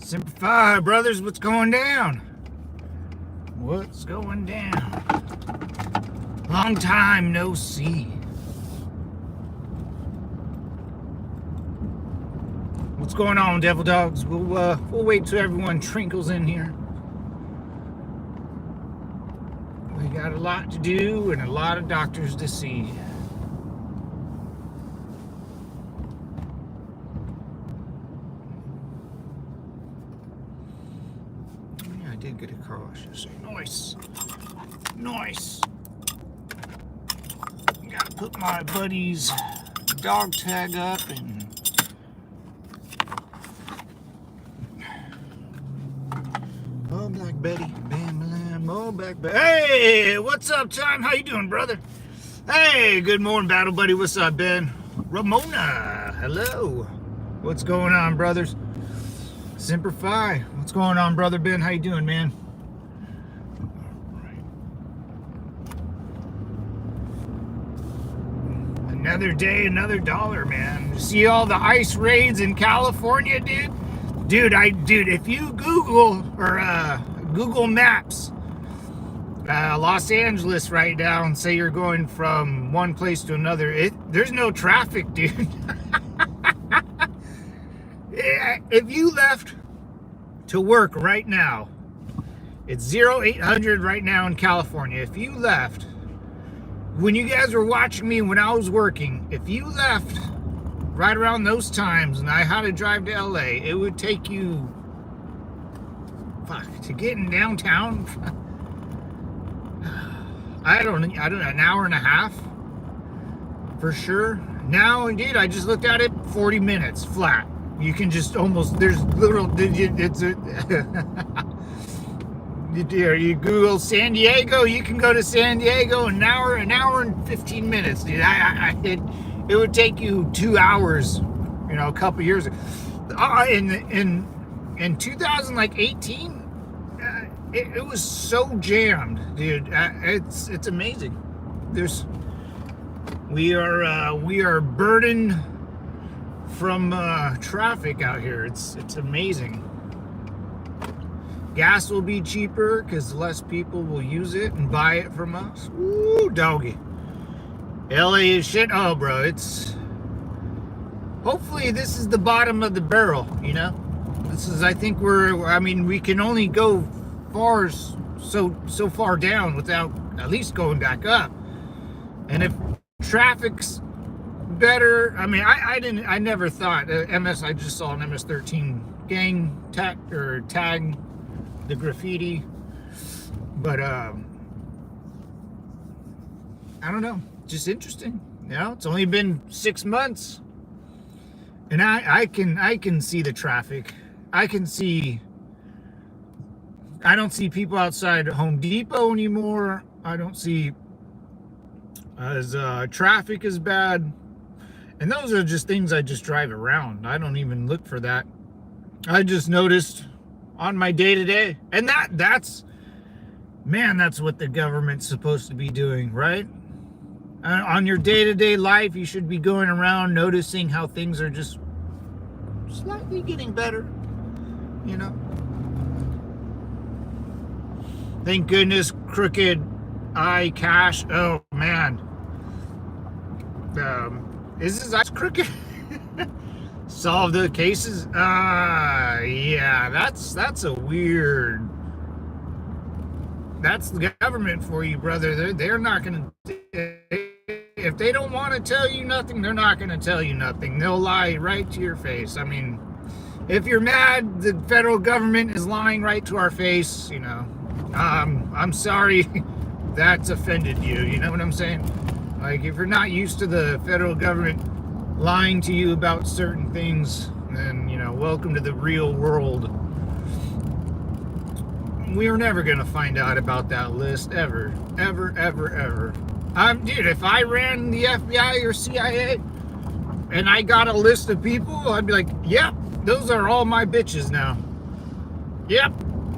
Simplify, brothers, what's going down? What's going down? Long time no see. What's going on, devil dogs? We'll wait till everyone trinkles in here. We got a lot to do and a lot of doctors to see. Yeah, I did get a car wash yesterday. Nice. Gotta put my buddy's dog tag up and oh, Black Betty, bam, bam, oh, Black Betty. Hey, what's up, Tom? How you doing, brother? Hey, good morning, Battle Buddy. What's up, Ben? Ramona, hello. What's going on, brothers? Simplify. What's going on, brother Ben? How you doing, man? Another day, another dollar, man. See all the ICE raids in California, dude? Dude, if you Google or Google Maps Los Angeles right now and say you're going from one place to another, there's no traffic, dude. If you left to work right now, it's 0800 right now in California. If you left, when you guys were watching me when I was working, if you left right around those times and I had to drive to LA, it would take you to get in downtown. I don't know, an hour and a half for sure. Now, indeed, I just looked at it, 40 minutes flat. You can just almost, there's little, it's a, you Google San Diego, you can go to San Diego in an hour and 15 minutes, dude. It would take you 2 hours, a couple years ago. In 2018, it was so jammed, dude. It's amazing. We are burdened from traffic out here. It's amazing. Gas will be cheaper because less people will use it and buy it from us. Ooh, doggy. LA is shit. Oh, bro, hopefully this is the bottom of the barrel, This is, I think we can only go so far down without at least going back up. And if traffic's better, I never thought I just saw an MS-13 gang tag the graffiti, but I don't know, just interesting. It's only been 6 months, and I can see the traffic. I don't see people outside Home Depot anymore. I don't see as traffic is bad, and those are just things I just drive around. I don't even look for that. I just noticed on my day-to-day, and that's what the government's supposed to be doing, right? On your day-to-day life, you should be going around noticing how things are just slightly getting better, Thank goodness crooked eye cash. Oh man, is this ice crooked? Solve the cases? Yeah, that's a weird. That's the government for you, brother. They're not gonna. If they don't want to tell you nothing, they're not gonna tell you nothing. They'll lie right to your face. If you're mad, the federal government is lying right to our face. I'm sorry that's offended you. You know what I'm saying? Like, if you're not used to the federal government lying to you about certain things, then welcome to the real world. We're never gonna find out about that list ever. Dude, if I ran the FBI or CIA and I got a list of people, I'd be like, yep, those are all my bitches now. Yep,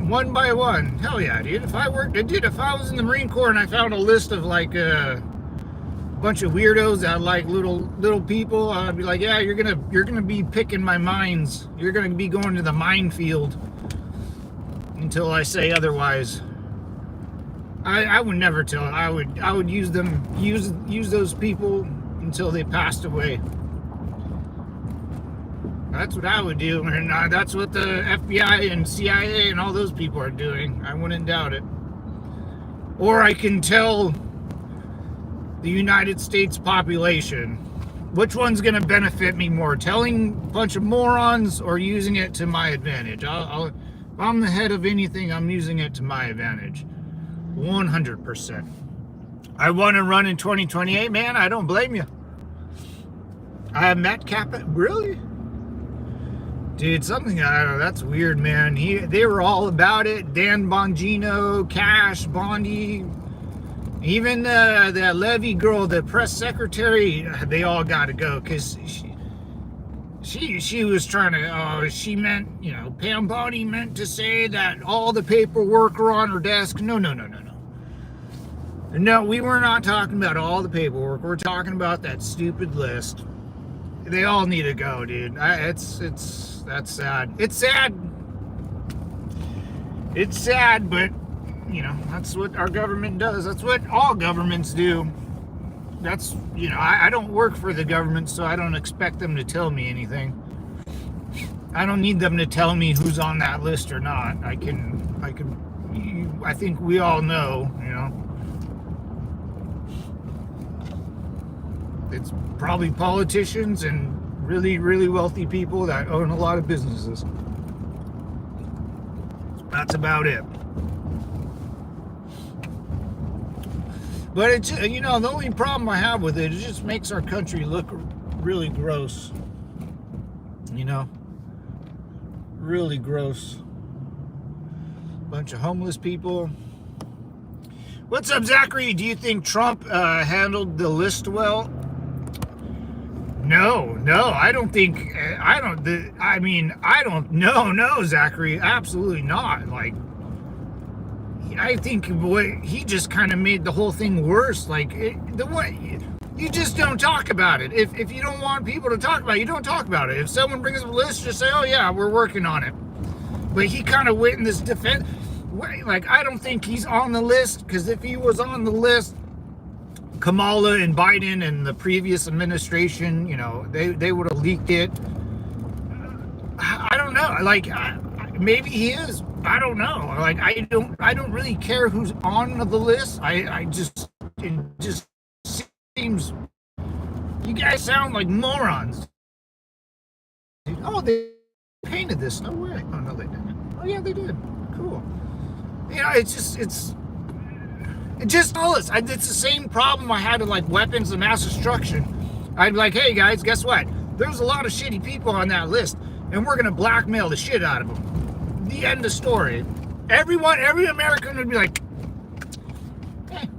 one by one. Hell yeah, dude. If I was in the Marine Corps and I found a list of like bunch of weirdos that like little people, I'd be like, yeah, you're gonna be picking my mines. You're gonna be going to the minefield until I say otherwise. I would never tell. I would use those people until they passed away. That's what I would do, and that's what the FBI and CIA and all those people are doing. I wouldn't doubt it. Or I can tell the United States population which one's going to benefit me more, telling a bunch of morons or using it to my advantage. If I'm the head of anything, I'm using it to my advantage. 100%. I want to run in 2028, man. I don't blame you. I have Matt Kappa. Really? Dude, something, I don't know, that's weird, man. They were all about it. Dan Bongino, Cash, Bondi, even that Levy girl, the press secretary, they all got to go because she was trying to, she meant, Pam Bondi meant to say that all the paperwork were on her desk. No. No, we were not talking about all the paperwork. We're talking about that stupid list. They all need to go, dude. That's sad. It's sad. It's sad, but that's what our government does. That's what all governments do. That's, I don't work for the government, so I don't expect them to tell me anything. I don't need them to tell me who's on that list or not. I think we all know, It's probably politicians and really, really wealthy people that own a lot of businesses. That's about it. But it's, the only problem I have with it just makes our country look really gross. Really gross. Bunch of homeless people. What's up, Zachary? Do you think Trump handled the list well? No, I don't think, no, Zachary, absolutely not. Like, I think he just kind of made the whole thing worse. Like, you just don't talk about it. If you don't want people to talk about it, you don't talk about it. If someone brings up a list, just say, oh yeah, we're working on it. But he kind of went in this defense way. Like, I don't think he's on the list, because if he was on the list, Kamala and Biden and the previous administration, they would have leaked it. I don't know. Like, maybe he is. I don't know. Like, I don't really care who's on the list. It just seems, you guys sound like morons. Oh, they painted this. No way. Oh, no, they didn't. Oh, yeah, they did. Cool. It's just all this. It's the same problem I had with like weapons of mass destruction. I'd be like, hey guys, guess what? There's a lot of shitty people on that list, and we're gonna blackmail the shit out of them. The end of story. Every American would be like, hey.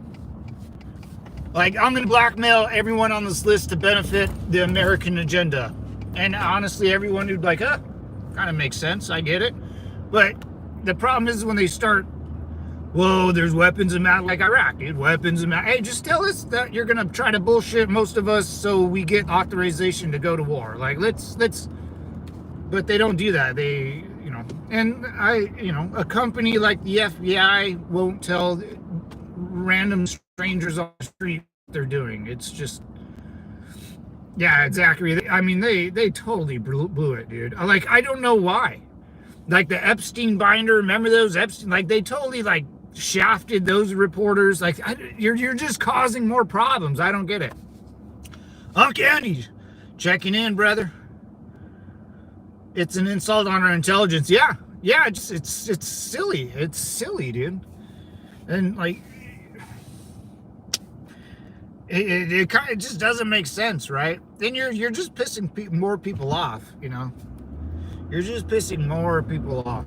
Like, I'm gonna blackmail everyone on this list to benefit the American agenda. And honestly, everyone would be like, kind of makes sense. I get it. But the problem is when they start, whoa, there's weapons of mass, like Iraq, dude, weapons of mass. Hey, just tell us that you're going to try to bullshit most of us so we get authorization to go to war. Like, let's, but they don't do that. They, and a company like the FBI won't tell random strangers on the street what they're doing. It's just, yeah, exactly. They totally blew it, dude. Like, I don't know why. Like the Epstein binder, remember those Epstein, like they totally like shafted those reporters. Like, you're just causing more problems. I don't get it. Unc Andy, checking in, brother. It's an insult on our intelligence. Yeah, it's silly. It's silly, dude. And like, it kind of just doesn't make sense, right? Then you're just pissing more people off, You're just pissing more people off.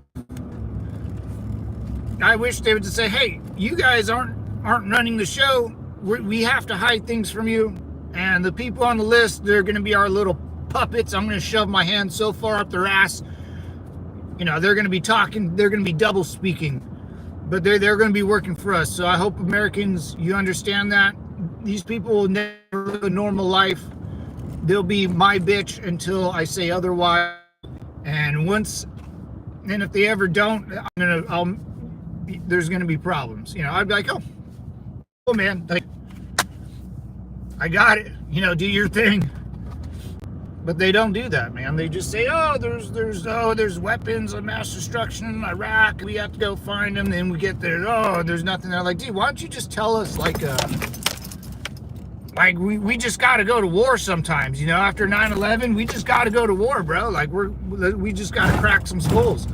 I wish they would just say, hey, you guys aren't running the show. We have to hide things from you. And the people on the list, they're going to be our little puppets. I'm going to shove my hand so far up their ass. They're going to be talking. They're going to be double speaking. But they're going to be working for us. So I hope Americans, you understand that. these people will never live a normal life. They'll be my bitch until I say otherwise. And if they ever don't, there's gonna be problems. I'd be like, oh man, like, I got it. Do your thing. But they don't do that, man. They just say, there's weapons of mass destruction in Iraq. We have to go find them. Then we get there. There's nothing there. Like, dude, why don't you just tell us, like we just got to go to war sometimes. After 9/11, we just got to go to war, bro. Like, we just got to crack some skulls.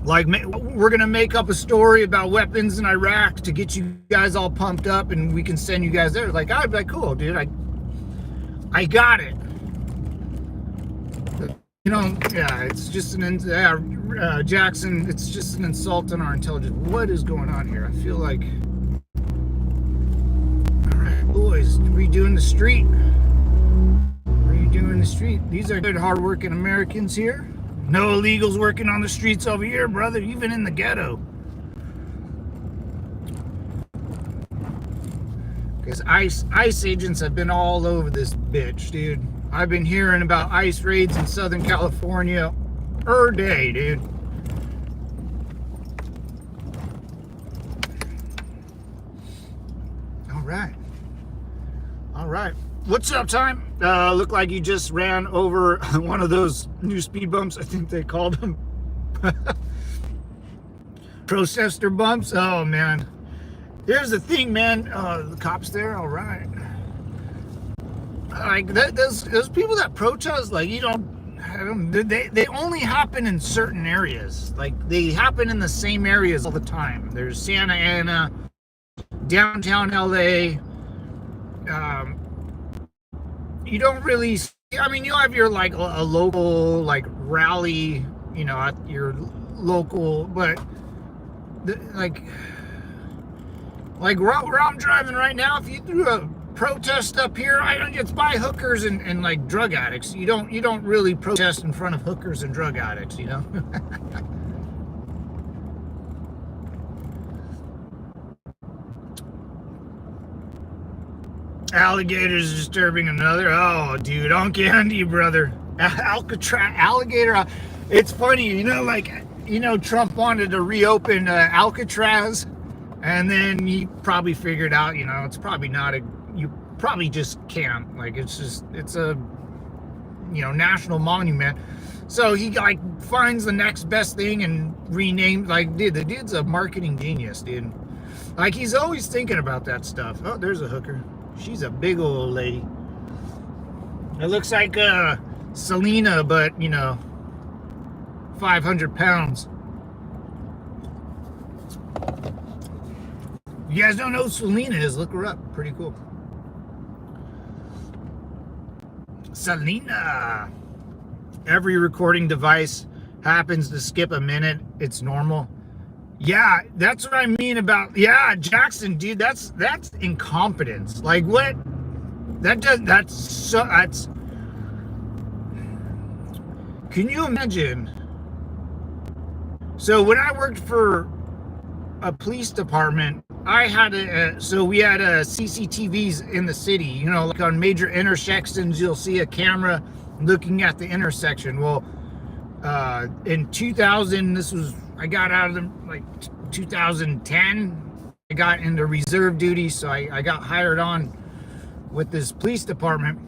Like, we're gonna make up a story about weapons in Iraq to get you guys all pumped up, and we can send you guys there. Like, I'd be like, cool, dude. I got it. Yeah, it's just Jackson, it's just an insult on our intelligence. What is going on here? I feel like, all right, boys, redoing the street. Redoing the street. These are good, hardworking Americans here. No illegals working on the streets over here, brother, even in the ghetto. Because ICE agents have been all over this bitch, dude. I've been hearing about ICE raids in Southern California per day, dude. All right. What's up, time? Look like you just ran over one of those new speed bumps. I think they called them protester bumps. Oh man. Here's the thing, man. The cops there. All right. Like those people that protest, like, they only happen in certain areas. Like, they happen in the same areas all the time. There's Santa Ana, downtown LA. You don't really, you'll have your, like, a local, like, rally, at your local, but like where I'm driving right now, if you threw a protest up here, it's by hookers and like drug addicts. You don't really protest in front of hookers and drug addicts, Alligators disturbing another. Oh, dude, on candy, brother. Alligator. It's funny, Trump wanted to reopen Alcatraz, and then he probably figured out, it's probably not you probably just can't. Like, it's a, national monument. So he, like, finds the next best thing and renamed, like, dude, the dude's a marketing genius, dude. Like, he's always thinking about that stuff. Oh, there's a hooker. She's a big old lady. It looks like Selena, but 500 pounds. You guys don't know who Selena is? Look her up. Pretty cool. Selena. Every recording device happens to skip a minute. It's normal. Yeah, that's what I mean about, Jackson, dude, that's incompetence. Like, what? Can you imagine? So when I worked for a police department, I had so we had CCTVs in the city, like on major intersections, you'll see a camera looking at the intersection. Well, in 2000, I got out of them, like, 2010. I got into reserve duty, so I got hired on with this police department,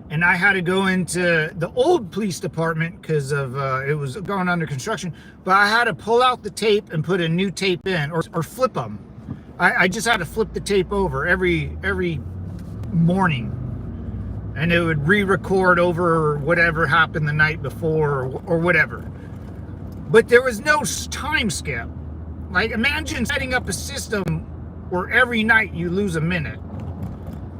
and I had to go into the old police department because of it was going under construction. But I had to pull out the tape and put a new tape in, or flip them. I just had to flip the tape over every morning, and it would re-record over whatever happened the night before or whatever. But there was no time skip. Like, imagine setting up a system where every night you lose a minute.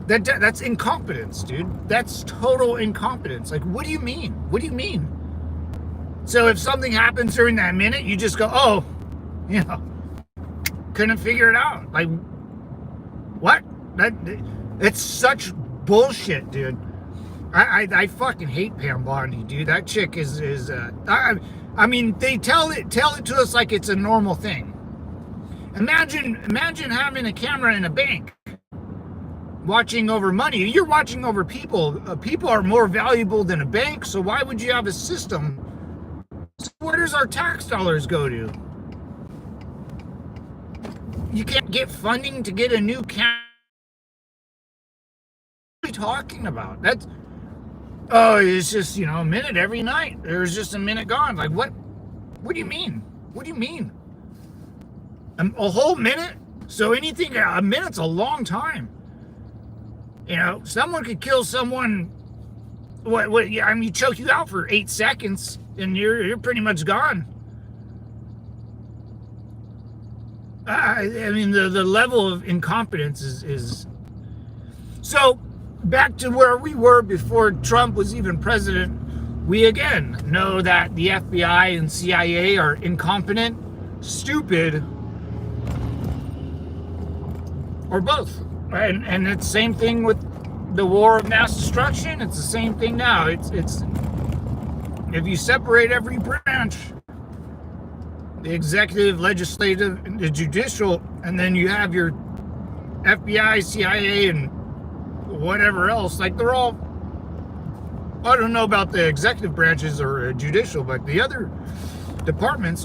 That's incompetence, dude. That's total incompetence. Like, what do you mean? What do you mean? So if something happens during that minute, you just go, couldn't figure it out. Like, what? It's such bullshit, dude. I fucking hate Pam Bondi, dude. That chick is they tell it to us like it's a normal thing. Imagine having a camera in a bank. watching over money. You're watching over people. People are more valuable than a bank, so why would you have a system? So where does our tax dollars go to? You can't get funding to get a new camera. What are you talking about? That's, oh, it's just, a minute every night. There's just a minute gone. Like, what do you mean? What do you mean? A whole minute? So anything, a minute's a long time. Someone could kill someone. Choke you out for 8 seconds, and you're pretty much gone. The level of incompetence is. So, back to where we were before Trump was even president. We again know that the FBI and CIA are incompetent, stupid, or both. And it's the same thing with the war of mass destruction. It's the same thing now. It's if you separate every branch, the executive, legislative, and the judicial, and then you have your FBI, CIA, and whatever else, like they're all, I don't know about the executive branches or judicial, but the other departments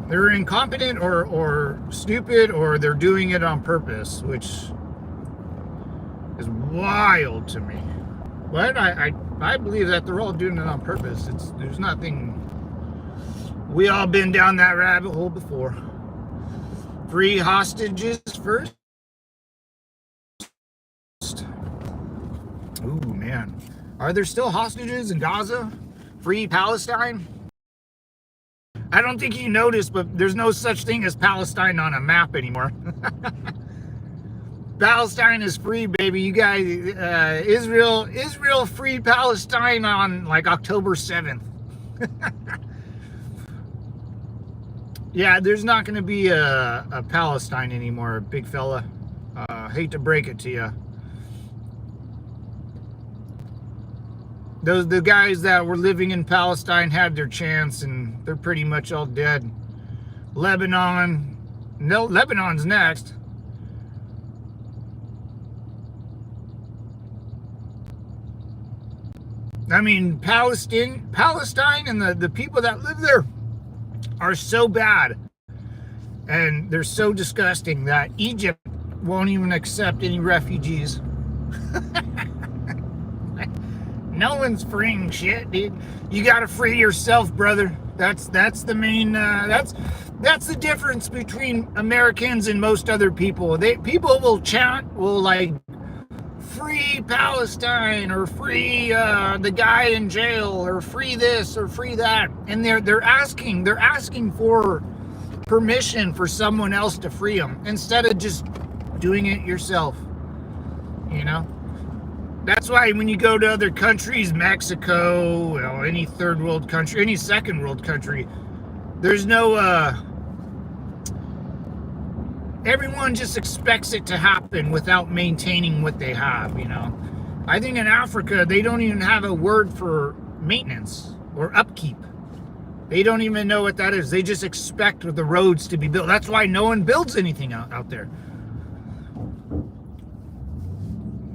they're incompetent or stupid, or they're doing it on purpose, which is wild to me. But I believe that they're all doing it on purpose. There's nothing. We all been down that rabbit hole before. Free hostages first. Ooh, man. Are there still hostages in Gaza? Free Palestine? I don't think you noticed, but there's no such thing as Palestine on a map anymore. Palestine is free, baby. You guys, Israel freed Palestine on like October 7th. Yeah, there's not going to be a Palestine anymore, big fella. Hate to break it to you. The guys that were living in Palestine had their chance, and they're pretty much all dead. Lebanon's next. I mean, Palestine and the people that live there are so bad, and they're so disgusting that Egypt won't even accept any refugees. No one's freeing shit, dude. You gotta free yourself, brother. That's the main. That's the difference between Americans and most other people. People will chant, will like free Palestine, or free the guy in jail, or free this or free that, and they're asking for permission for someone else to free them instead of just doing it yourself. That's why when you go to other countries, Mexico, any third world country, any second world country, there's no, everyone just expects it to happen without maintaining what they have, I think in Africa, they don't even have a word for maintenance or upkeep. They don't even know what that is. They just expect the roads to be built. That's why no one builds anything out there.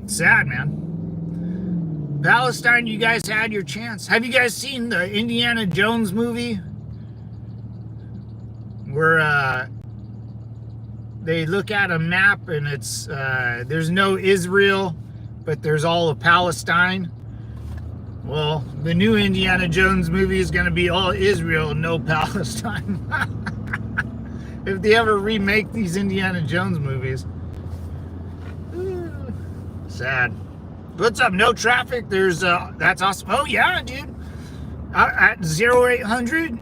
It's sad, man. Palestine, you guys had your chance. Have you guys seen the Indiana Jones movie? Where they look at a map and it's there's no Israel, but there's all of Palestine. Well, the new Indiana Jones movie is going to be all Israel and no Palestine. If they ever remake these Indiana Jones movies. Sad. What's up? No traffic. There's that's awesome. Oh yeah, dude. At 0800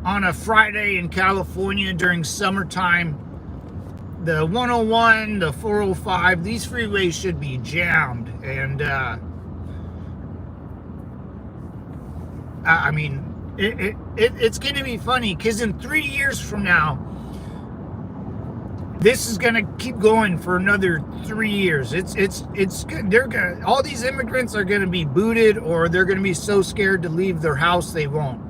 on a Friday in California during summertime, the 101, the 405, these freeways should be jammed. And I mean, it's going to be funny because in 3 years from now, this is gonna keep going for another 3 years. It's good. All these immigrants are gonna be booted, or they're gonna be so scared to leave their house they won't.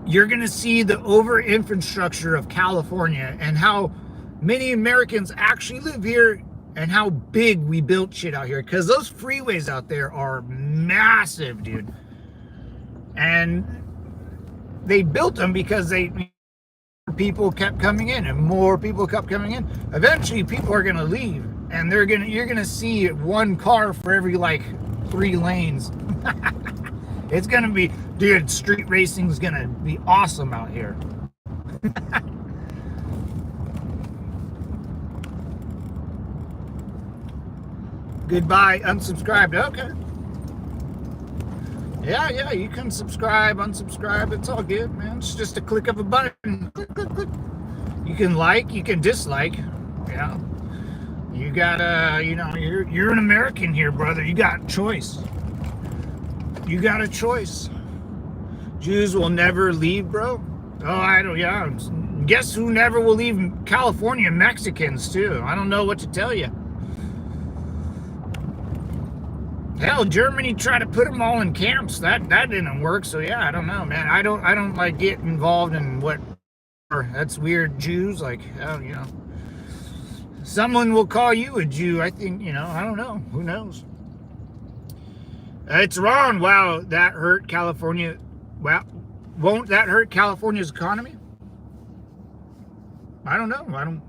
You're gonna see the over infrastructure of California and how many Americans actually live here and how big we built shit out here. Because those freeways out there are massive, dude. And they built them because people kept coming in and more people kept coming in. Eventually people are going to leave and you're going to see one car for every like 3 lanes. It's going to be, dude, street racing is going to be awesome out here. Goodbye, unsubscribed. Okay. Yeah, you can subscribe, unsubscribe. It's all good, man. It's just a click of a button. Click, click, click. You can like, you can dislike. Yeah. You got you're an American here, brother. You got choice. You got a choice. Jews will never leave, bro. Oh, yeah. Guess who never will leave? California? Mexicans too. I don't know what to tell you. Hell, Germany tried to put them all in camps. That didn't work. So yeah, I don't know, man. I don't like get involved in what. That's weird. Jews, like, someone will call you a Jew. I think, I don't know. Who knows? It's wrong. Wow, that hurt California. Well, won't that hurt California's economy? I don't know.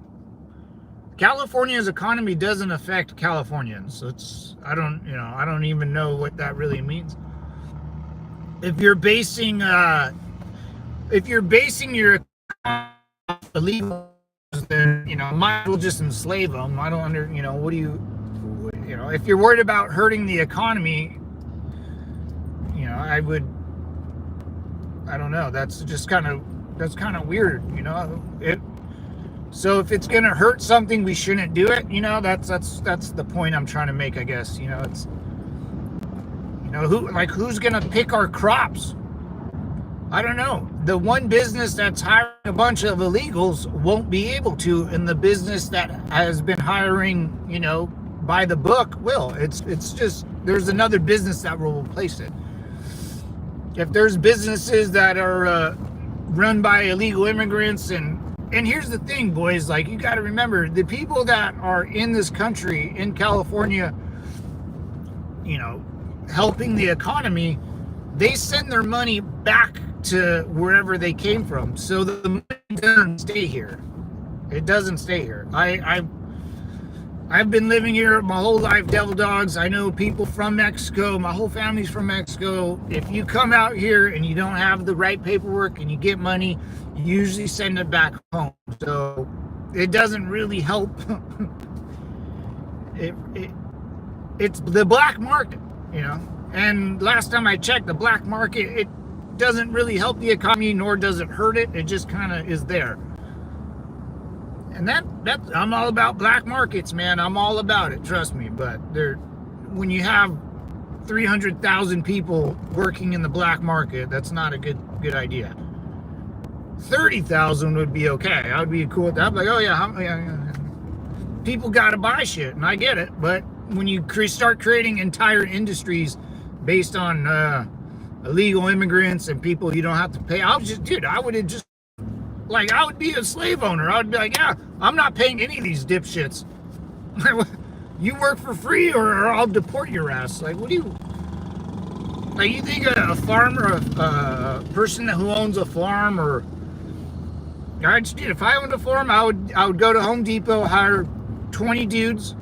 California's economy doesn't affect Californians. So I don't even know what that really means. If you're basing your illegal, then might as well just enslave them. I don't what do you if you're worried about hurting the economy, I don't know. That's kind of weird, So if it's gonna hurt something, we shouldn't do it. That's the point I'm trying to make, I guess. It's who's gonna pick our crops? I don't know. The one business that's hiring a bunch of illegals won't be able to, and the business that has been hiring, by the book will. It's just there's another business that will replace it. If there's businesses that are run by illegal immigrants and here's the thing, boys, like, you got to remember, the people that are in this country, in California, helping the economy, they send their money back to wherever they came from. So the money doesn't stay here. It doesn't stay here. I've been living here my whole life, devil dogs. I know people from Mexico. My whole family's from Mexico. If you come out here and you don't have the right paperwork and you get money, you usually send it back home. So it doesn't really help. It's the black market, And last time I checked, the black market, it doesn't really help the economy, nor does it hurt it. It just kind of is there. And that I'm all about black markets, man. I'm all about it, trust me. But when you have 300,000 people working in the black market, that's not a good idea. 30,000 would be okay. I would be cool with that. Like, oh yeah, people got to buy shit, and I get it. But when you start creating entire industries based on illegal immigrants and people you don't have to pay, I would be a slave owner. I would be like, yeah, I'm not paying any of these dipshits. You work for free or I'll deport your ass. Like, what do you... Like, you think a farmer, a person who owns a farm, or... if I owned a farm, I would go to Home Depot, hire 20 dudes,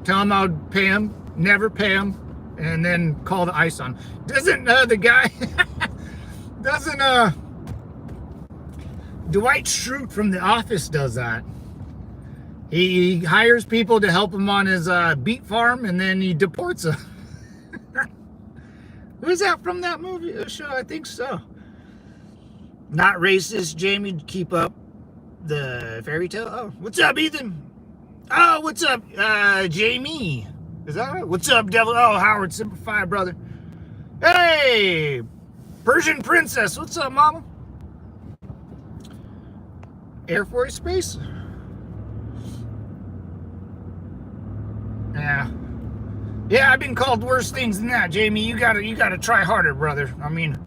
tell them I would pay them, never pay them, and then call the ICE on. Doesn't Dwight Schrute from The Office does that. He hires people to help him on his beet farm, and then he deports them. Who's that from that movie? Show? I think so. Not racist, Jamie. Keep up the fairy tale. Oh, what's up, Ethan? Oh, what's up, Jamie? Is that right? What's up, devil? Oh, Howard, simplify, brother. Hey, Persian princess. What's up, mama? Air Force Base? Yeah, I've been called worse things than that, Jamie. You gotta try harder, brother. I mean,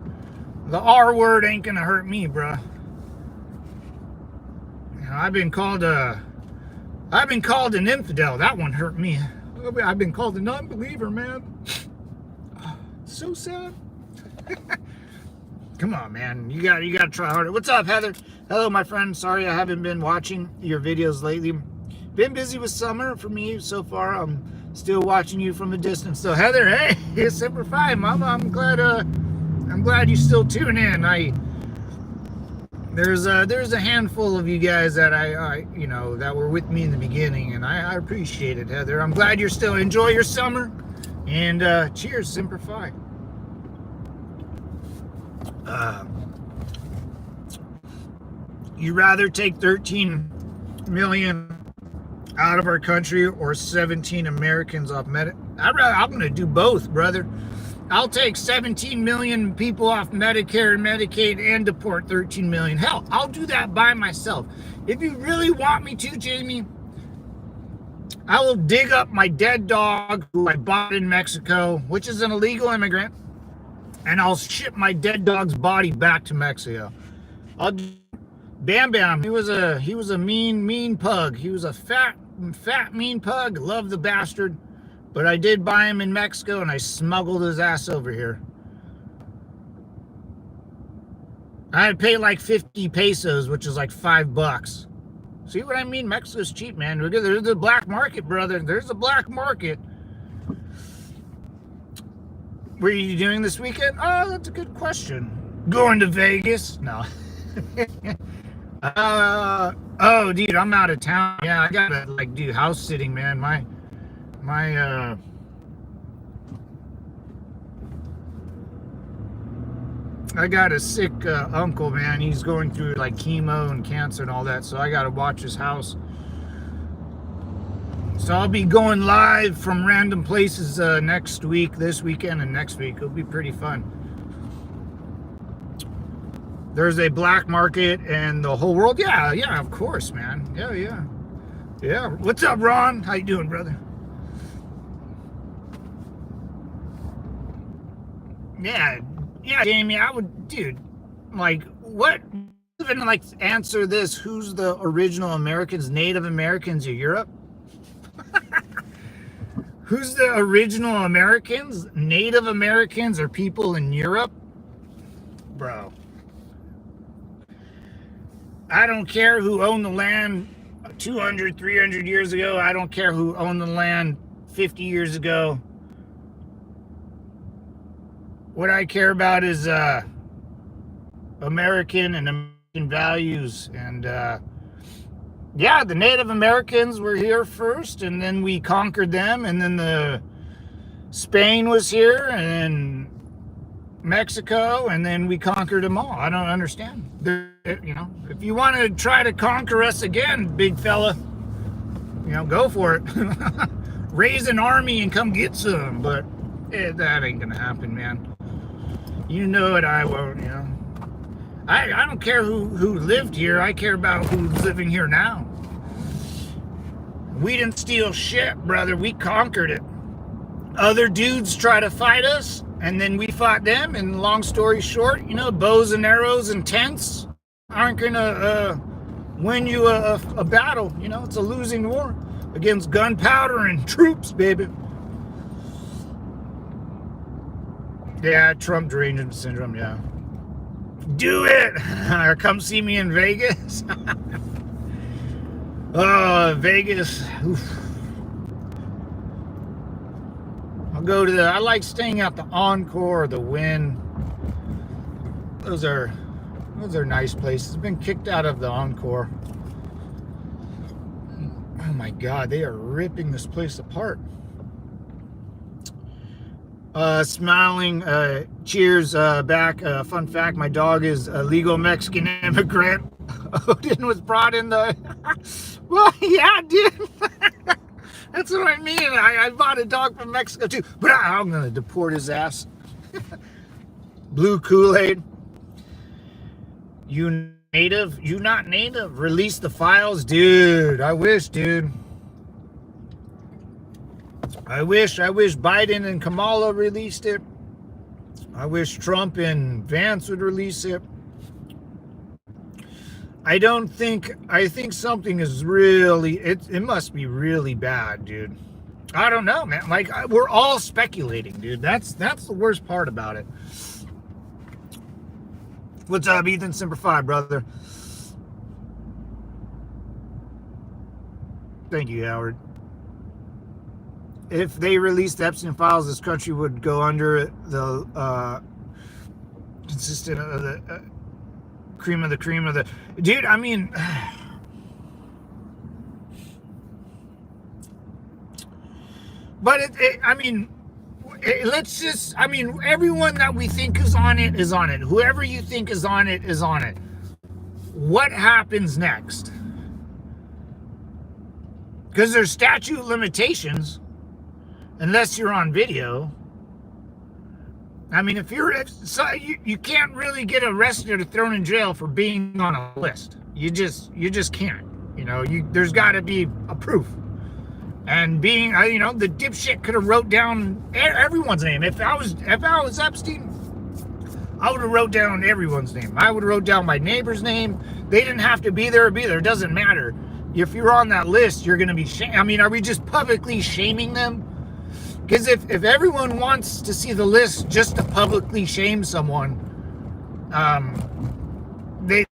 the R word ain't gonna hurt me, bruh. I've been called I've been called an infidel. That one hurt me. I've been called an unbeliever, man. So sad. Come on, man. You got to try harder. What's up, Heather? Hello, my friend. Sorry I haven't been watching your videos lately. Been busy with summer for me so far. I'm still watching you from a distance. So, Heather, hey, it's Semper Fi, Mama. I'm glad you still tune in. There's a handful of you guys that I that were with me in the beginning, and I appreciate it, Heather. I'm glad you're still enjoy your summer, and cheers, Semper Fi. You rather take 13 million out of our country or 17 Americans off I'm gonna do both, brother. I'll take 17 million people off Medicare and Medicaid and deport 13 million. Hell, I'll do that by myself. If you really want me to, Jamie, I will dig up my dead dog who I bought in Mexico, which is an illegal immigrant, and I'll ship my dead dog's body back to Mexico. Bam Bam, he was a mean pug. He was a fat mean pug. Love the bastard. But I did buy him in Mexico, and I smuggled his ass over here. I had to pay like 50 pesos, which is like $5. See what I mean? Mexico's cheap, man. There's a black market, brother. There's a black market. What are you doing this weekend? Oh, that's a good question. Going to Vegas? No. Oh, dude, I'm out of town. Yeah, I gotta do house sitting, man. I got a sick uncle, man. He's going through chemo and cancer and all that, so I gotta watch his house. So I'll be going live from random places this weekend and next week. It'll be pretty fun. There's a black market in the whole world. Yeah, of course, man. Yeah. What's up, Ron? How you doing, brother? Yeah, Jamie, I would, dude, what, even answer this, who's the original Americans, Native Americans of Europe? Who's the original Americans? Native Americans or people in Europe? Bro. I don't care who owned the land 200, 300 years ago. I don't care who owned the land 50 years ago. What I care about is American and American values. And yeah, the Native Americans were here first, and then we conquered them, and then Spain was here, and then Mexico, and then we conquered them all. I don't understand. If you want to try to conquer us again, big fella, go for it. Raise an army and come get some, but that ain't gonna happen, man. You know it, I won't, I don't care who lived here. I care about who's living here now. We didn't steal shit, brother. We conquered it. Other dudes try to fight us, and then we fought them, and long story short, bows and arrows and tents aren't gonna win you a battle. It's a losing war against gunpowder and troops, baby. Yeah, Trump derangement syndrome, yeah. Do it! Or come see me in Vegas. Oh, Vegas. Oof. I'll go to I like staying at the Encore or the Wynn. Those are nice places. I've been kicked out of the Encore. Oh my God, they are ripping this place apart. Smiling, cheers, back. Fun fact, my dog is a legal Mexican immigrant. Odin was brought in the... Well, yeah, dude. That's what I mean. I bought a dog from Mexico, too. But I'm going to deport his ass. Blue Kool-Aid. You native? You not native? Release the files? Dude, I wish, dude. I wish Biden and Kamala released it. I wish Trump and Vance would release it. I think something is really, it must be really bad, dude. I don't know, man. Like, we're all speculating, dude. That's the worst part about it. What's up, Ethan? Semper Fi, brother. Thank you, Howard. If they released the Epstein files, this country would go under the consistent of the cream of the cream of the dude. I mean, but I mean, let's just. I mean, everyone that we think is on it is on it. Whoever you think is on it is on it. What happens next? Because there's statute of limitations, unless you're on video. I mean, if you can't really get arrested or thrown in jail for being on a list. You just can't. You know, there's got to be a proof. And being, you know, the dipshit could have wrote down everyone's name. If I was Epstein, I would have wrote down everyone's name. I would have wrote down my neighbor's name. They didn't have to be there or be there. It doesn't matter. If you're on that list, you're going to be I mean, are we just publicly shaming them? Because if everyone wants to see the list just to publicly shame someone, they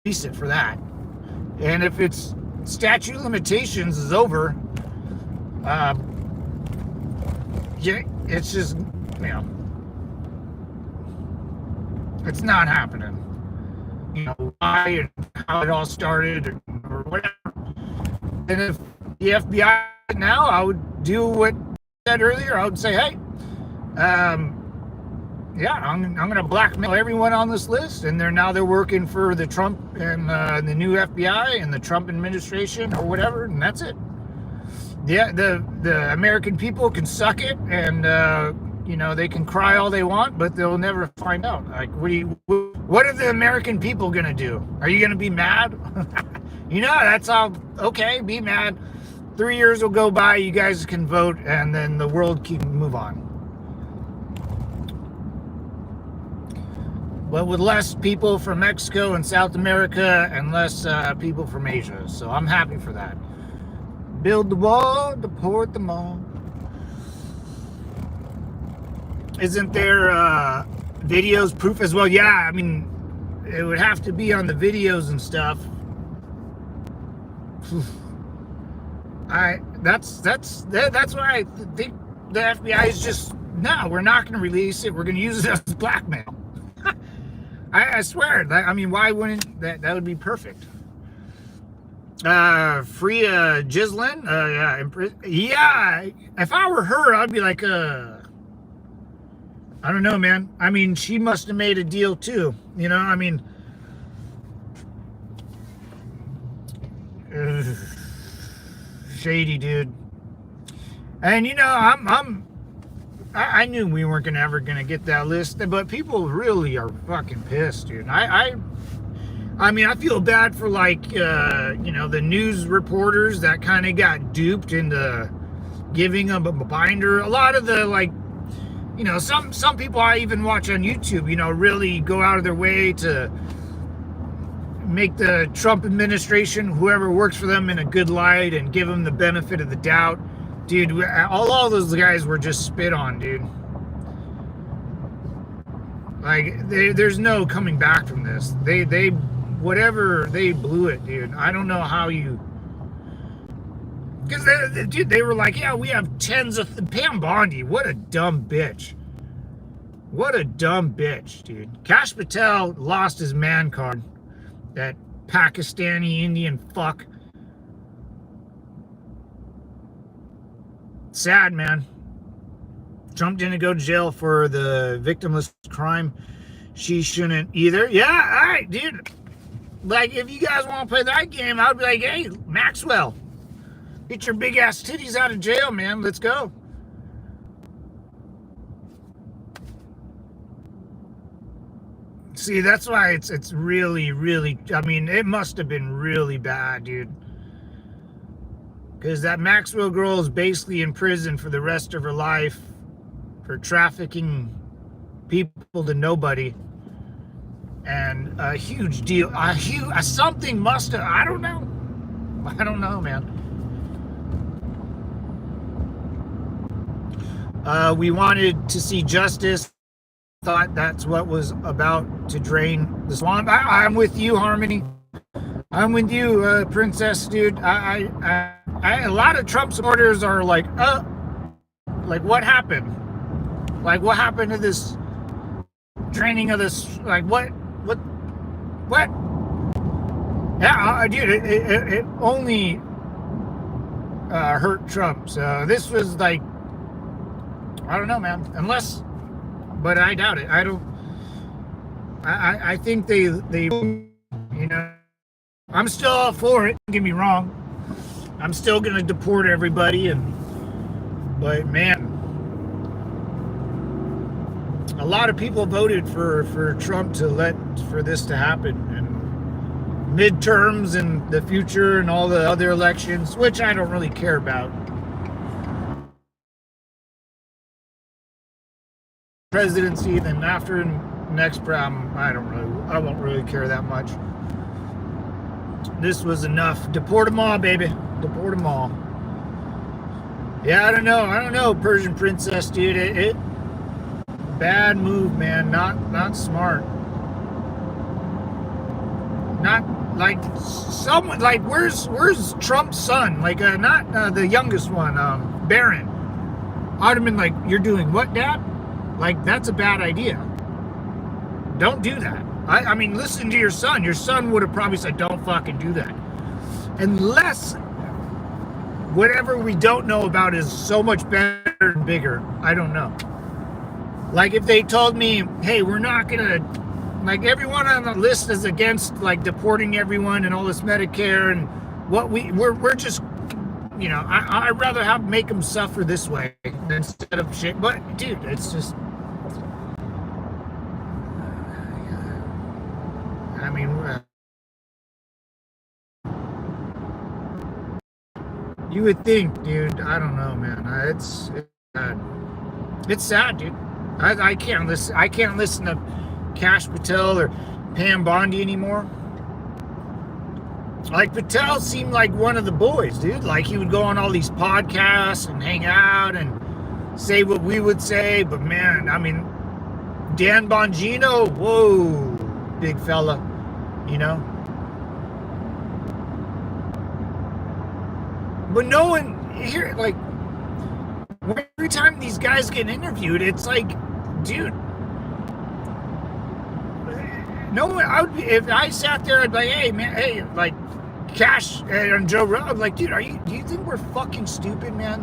release it for that. And if it's statute of limitations is over, yeah, it's just, you know, it's not happening. You know, why and how it all started or whatever. And if the FBI now, I would do what I said earlier. I would say, hey, yeah, I'm going to blackmail everyone on this list, and they're working for the Trump and the new FBI and the Trump administration or whatever, and that's it. Yeah, the American people can suck it, and you know, they can cry all they want, but they'll never find out. Like, what are the American people gonna do? Are you gonna be mad? You know, that's all. Okay, be mad. 3 years will go by, you guys can vote, and then the world can move on. But with less people from Mexico and South America and less people from Asia. So I'm happy for that. Build the wall, deport them all. Isn't there videos, proof as well? Yeah, I mean, it would have to be on the videos and stuff. That's why I think the FBI is just, no, we're not going to release it. We're going to use it as blackmail. I swear. I mean, why wouldn't that? That would be perfect. Free Gislin. Yeah. If I were her, I'd be like, I don't know, man. I mean, she must have made a deal too. You know, I mean, shady, dude. And you know, I knew we weren't ever gonna get that list, but people really are fucking pissed, dude. I mean, I feel bad for, like, you know, the news reporters that kind of got duped into giving them a binder. A lot of the, like, you know, some people I even watch on YouTube, you know, really go out of their way to make the Trump administration, whoever works for them, in a good light and give them the benefit of the doubt. Dude, all those guys were just spit on, dude. Like, there's no coming back from this. They whatever, they blew it, dude. I don't know how you... Because, dude, they were like, yeah, we have tens of... Pam Bondi, what a dumb bitch. What a dumb bitch, dude. Kash Patel lost his man card. That Pakistani Indian fuck. Sad, man. Trump didn't go to jail for the victimless crime. She shouldn't either. Yeah, all right, dude. Like, if you guys want to play that game, I'd be like, hey, Maxwell, get your big ass titties out of jail, man. Let's go. See, that's why it's really, really, I mean, it must have been really bad, dude. Because that Maxwell girl is basically in prison for the rest of her life for trafficking people to nobody. and a huge deal. Something must have. I don't know. I don't know, man. We wanted to see justice. Thought that's what was about to drain the swamp. I'm with you, Harmony. I'm with you, Princess, dude. A lot of Trump supporters are like what happened? Like, what happened to this draining of this? Like, what? Yeah, dude, it only hurt Trump. So this was like, I don't know, man. Unless, but I doubt it. I don't. I think they, you know, I'm still all for it. Don't get me wrong. I'm still gonna deport everybody, but man, a lot of people voted for Trump for this to happen, and midterms and the future and all the other elections, which I don't really care about. Presidency, then after next problem, I won't really care that much. This was enough. Deport them all, baby. Deport them all. Yeah, I don't know, Persian Princess, dude. It bad move, man. Not smart. Not like someone like where's Trump's son? Like not the youngest one, Barron. I'd have been like, you're doing what, Dad? Like, that's a bad idea. Don't do that. I mean, listen to your son. Your son would have probably said, don't fucking do that. Unless whatever we don't know about is so much better and bigger. I don't know. Like, if they told me, hey, we're not gonna, like, everyone on the list is against like deporting everyone and all this Medicare and what we're just, you know, I'd rather make them suffer this way instead of shit. But dude, it's just, I mean, you would think, dude. I don't know, man. It's sad. It's sad, dude. I can't listen. I can't listen to Kash Patel or Pam Bondi anymore. Like, Patel seemed like one of the boys, dude. Like, he would go on all these podcasts and hang out and say what we would say. But man, I mean, Dan Bongino, whoa, big fella, you know. But no one here, like, every time these guys get interviewed, it's like, dude, no one. If I sat there, I'd be like, hey man, hey, like, Cash and Joe Rogan, I'm like, dude, do you think we're fucking stupid, man?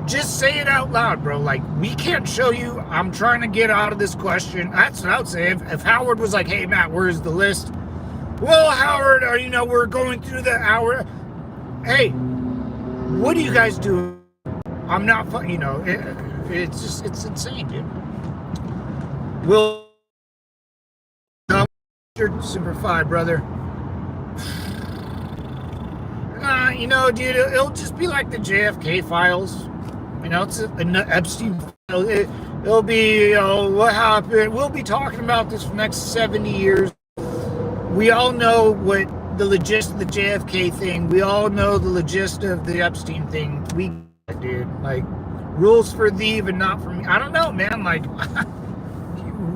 Just say it out loud, bro. Like, we can't show you. I'm trying to get out of this question. That's what I would say. If Howard was like, hey Matt, where's the list? Well, Howard, you know, we're going through the hour. Hey, what are you guys doing? I'm not, you know, it's just, it's insane, dude. Will Super 5, brother. You know, dude, it'll just be like the JFK files. You know, it's an Epstein file. It'll be, you know, what happened. We'll be talking about this for the next 70 years. We all know what the logist of the JFK thing. We all know the logist of the Epstein thing. We get it, dude. Like, rules for thee, but not for me. I don't know, man. Like,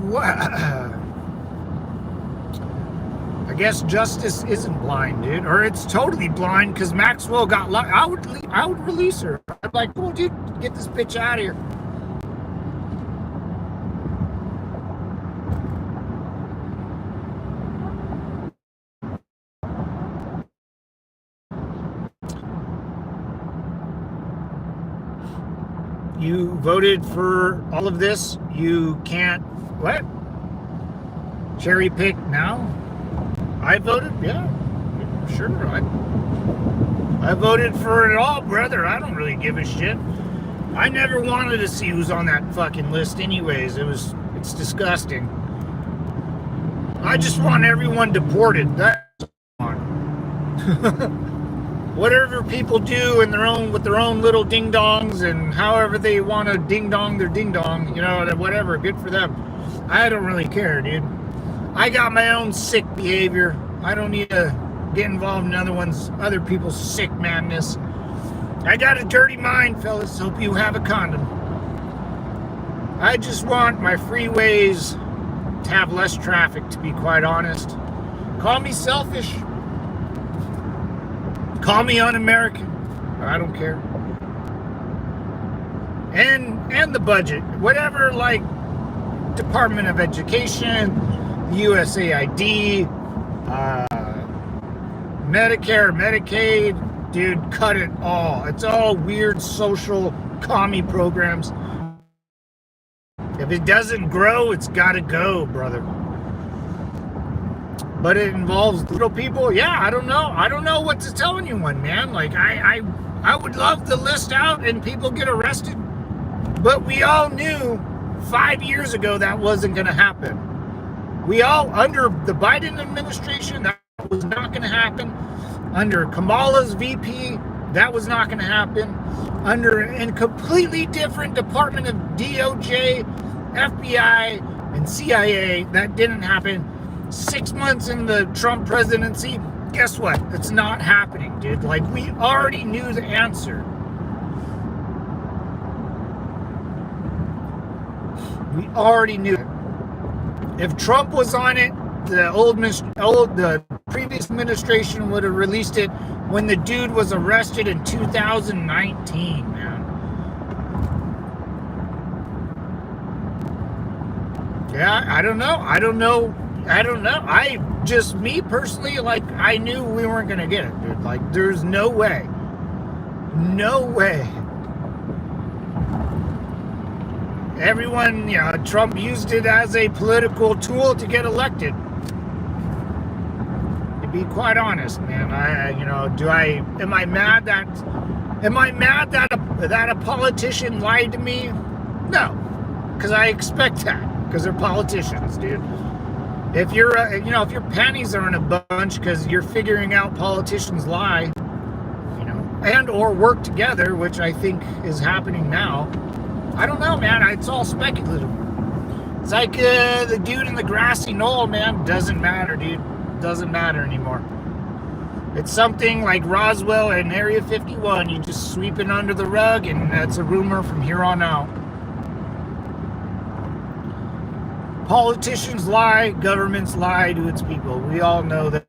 what? I guess justice isn't blind, dude, or it's totally blind because Maxwell got lucky. I would release her. I'd be like, oh, dude, get this bitch out of here. You voted for all of this. You can't, what? Cherry pick now? I voted, yeah, sure. I voted for it all, brother. I don't really give a shit. I never wanted to see who's on that fucking list anyways. It's disgusting. I just want everyone deported. That's whatever people do with their own little ding dongs things, and however they want to ding dong their ding dong, you know, whatever, good for them. I don't really care, dude. I got my own sick behavior. I don't need to get involved in other people's sick madness. I got a dirty mind, fellas. Hope you have a condom. I just want my freeways to have less traffic, to be quite honest. Call me selfish. Call me un-American. I don't care. And the budget. Whatever, like, Department of Education, USAID, Medicare, Medicaid, dude, cut it all. It's all weird social commie programs. If it doesn't grow, it's gotta go, brother. But it involves little people. Yeah, I don't know. I don't know what to tell anyone, man. Like, I would love to list out and people get arrested. But we all knew 5 years ago that wasn't going to happen. We all, under the Biden administration, that was not going to happen. Under Kamala's VP, that was not going to happen. Under a completely different department of DOJ, FBI, and CIA, that didn't happen. 6 months in the Trump presidency, guess what? It's not happening, dude. Like, we already knew the answer. We already knew it. If Trump was on it, the previous administration would have released it when the dude was arrested in 2019, man. Yeah, I don't know. Me personally, like, I knew we weren't going to get it, dude. Like, there's no way. No way. Everyone, you know, Trump used it as a political tool to get elected. To be quite honest, man, am I mad that a politician lied to me? No, because I expect that, because they're politicians, dude. If if your panties are in a bunch because you're figuring out politicians lie, you know, and or work together, which I think is happening now. I don't know, man. It's all speculative. It's like the dude in the grassy knoll, man. Doesn't matter, dude. Doesn't matter anymore. It's something like Roswell and Area 51. You just sweep it under the rug, and that's a rumor from here on out. Politicians lie. Governments lie to its people. We all know that.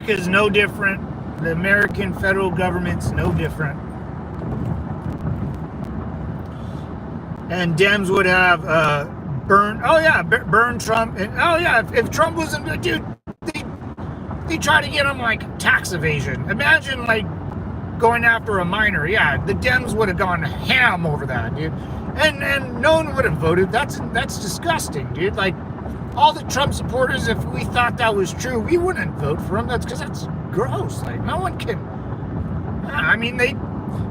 America is no different. The American federal government's no different. And Dems would have burn Trump. And if Trump wasn't, dude, they try to get him like tax evasion. Imagine like going after a minor. Yeah, the Dems would have gone ham over that, dude. And no one would have voted. That's disgusting, dude. Like, all the Trump supporters, if we thought that was true, we wouldn't vote for him. That's because that's gross. Like, no one can. I mean,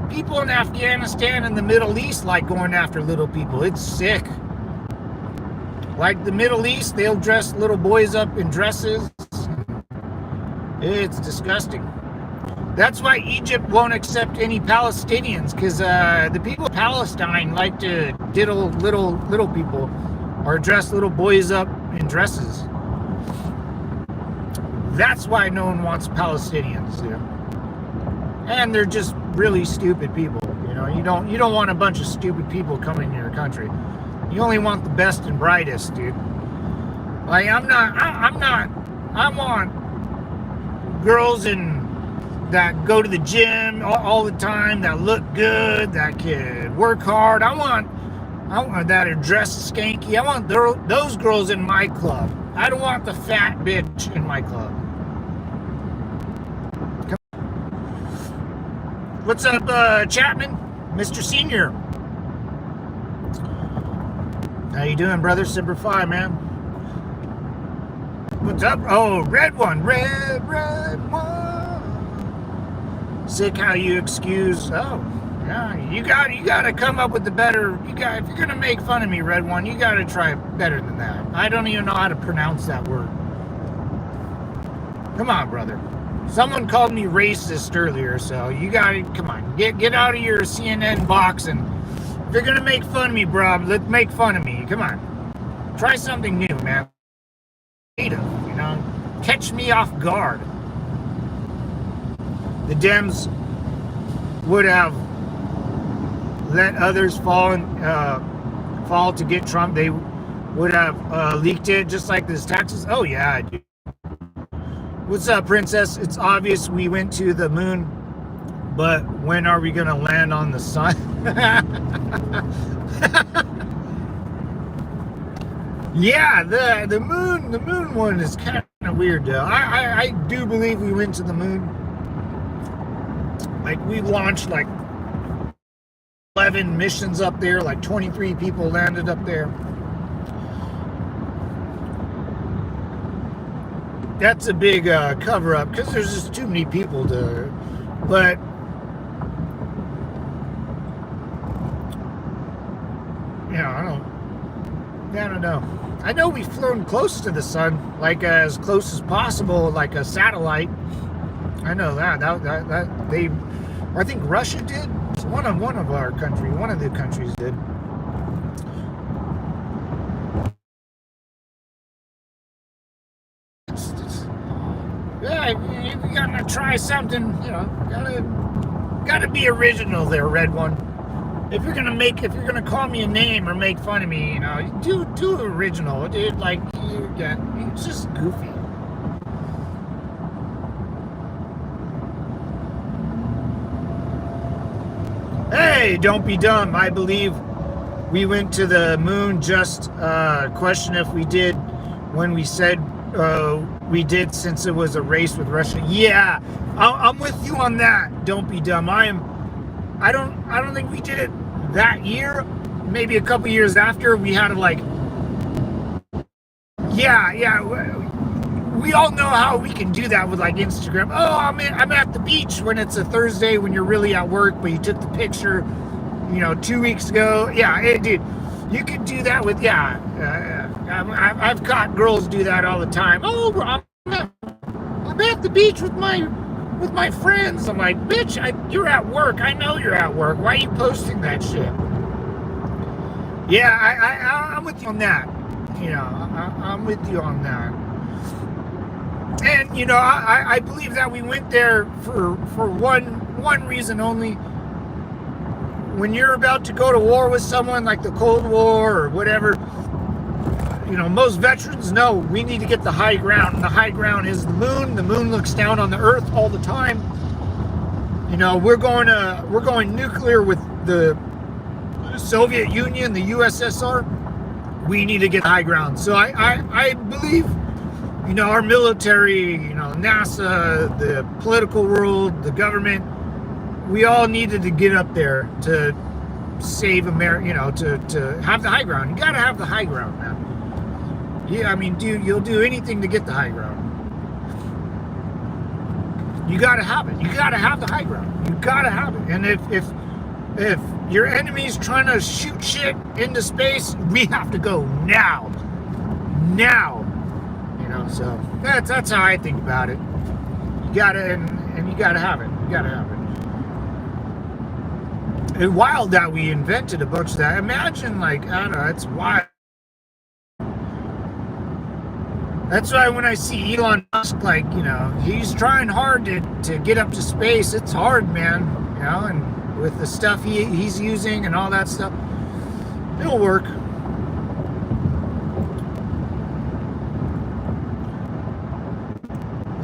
people in Afghanistan and the Middle East like going after little people. It's sick. Like the Middle East, they'll dress little boys up in dresses. It's disgusting. That's why Egypt won't accept any Palestinians, because the people of Palestine like to diddle little people or dress little boys up in dresses. That's why no one wants Palestinians, you know. And they're just really stupid people, you know. You don't want a bunch of stupid people coming to your country. You only want the best and brightest, dude. Like, I want girls that go to the gym all the time, that look good, that can work hard. I want that are dressed skanky. I want those girls in my club. I don't want the fat bitch in my club. What's up, Chapman? Mr. Senior. How you doing, brother? Semper Fi, man. What's up? Oh, red one. Red one. Sick how you excuse. Oh, yeah. You got to come up with the better. If you're going to make fun of me, red one, you got to try better than that. I don't even know how to pronounce that word. Come on, brother. Someone called me racist earlier, so you gotta, come on, get out of your CNN box, and if you're gonna make fun of me, bro, let's make fun of me. Come on. Try something new, man. Creative, you know? Catch me off guard. The Dems would have let others fall to get Trump. They would have leaked it, just like this taxes. Oh yeah, dude. What's up, princess? It's obvious we went to the moon, but when are we gonna land on the sun? Yeah, the moon one is kind of weird though. I do believe we went to the moon. Like, we launched like 11 missions up there, like 23 people landed up there. That's a big cover up, because there's just too many people to, but yeah, I don't know. I know we've flown close to the sun, like as close as possible, like a satellite. I know that they, I think Russia did. One of our country, one of the countries did. Yeah, we gotta try something. You know, gotta be original there, Red One. If you're gonna call me a name or make fun of me, you know, do original, dude. Like, it's just goofy. Hey, don't be dumb. I believe we went to the moon. Just question if we did when we said we did, since it was a race with Russia. Yeah, I'm with you on that. Don't be dumb. I don't think we did it that year. Maybe a couple years after, we had to, like, yeah. We all know how we can do that with, like, Instagram. Oh, I'm at the beach when it's a Thursday, when you're really at work, but you took the picture, you know, 2 weeks ago. Yeah, dude, you could do that with, I've caught girls do that all the time. Oh, bro, I'm at the beach with my friends. I'm like, bitch, you're at work. I know you're at work. Why are you posting that shit? Yeah, I'm with you on that. You know, I'm with you on that. And, you know, I believe that we went there for one reason only. When you're about to go to war with someone, like the Cold War or whatever, you know, most veterans know we need to get the high ground. And the high ground is the moon. The moon looks down on the earth all the time. You know, we're going nuclear with the Soviet Union, the USSR. We need to get high ground. So I believe, you know, our military, you know, NASA, the political world, the government, we all needed to get up there to save America, you know, to have the high ground. You got to have the high ground, man. Yeah, I mean, dude, you'll do anything to get the high ground. You got to have it. You got to have the high ground. You got to have it. And if your enemy's trying to shoot shit into space, we have to go now. You know, so that's how I think about it. You gotta, and you gotta have it. You gotta have it. It's wild that we invented a bunch of that. Imagine, like, I don't know, it's wild. That's why when I see Elon Musk, like, you know, he's trying hard to get up to space. It's hard, man. You know, and with the stuff he's using and all that stuff, it'll work.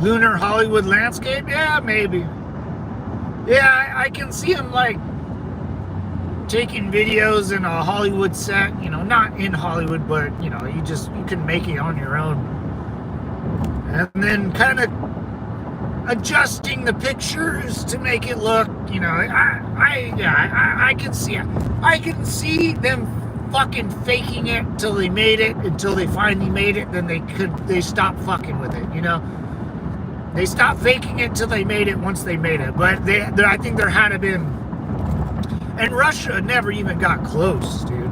Lunar Hollywood landscape? Yeah, maybe. Yeah, I can see him, like, taking videos in a Hollywood set, you know, not in Hollywood, but, you know, you can make it on your own. And then kind of adjusting the pictures to make it look, you know, I can see it. I can see them fucking faking it until they made it, until they finally made it, then they stopped fucking with it, you know? They stopped faking it till they made it once they made it. But I think there had to been, and Russia never even got close, dude.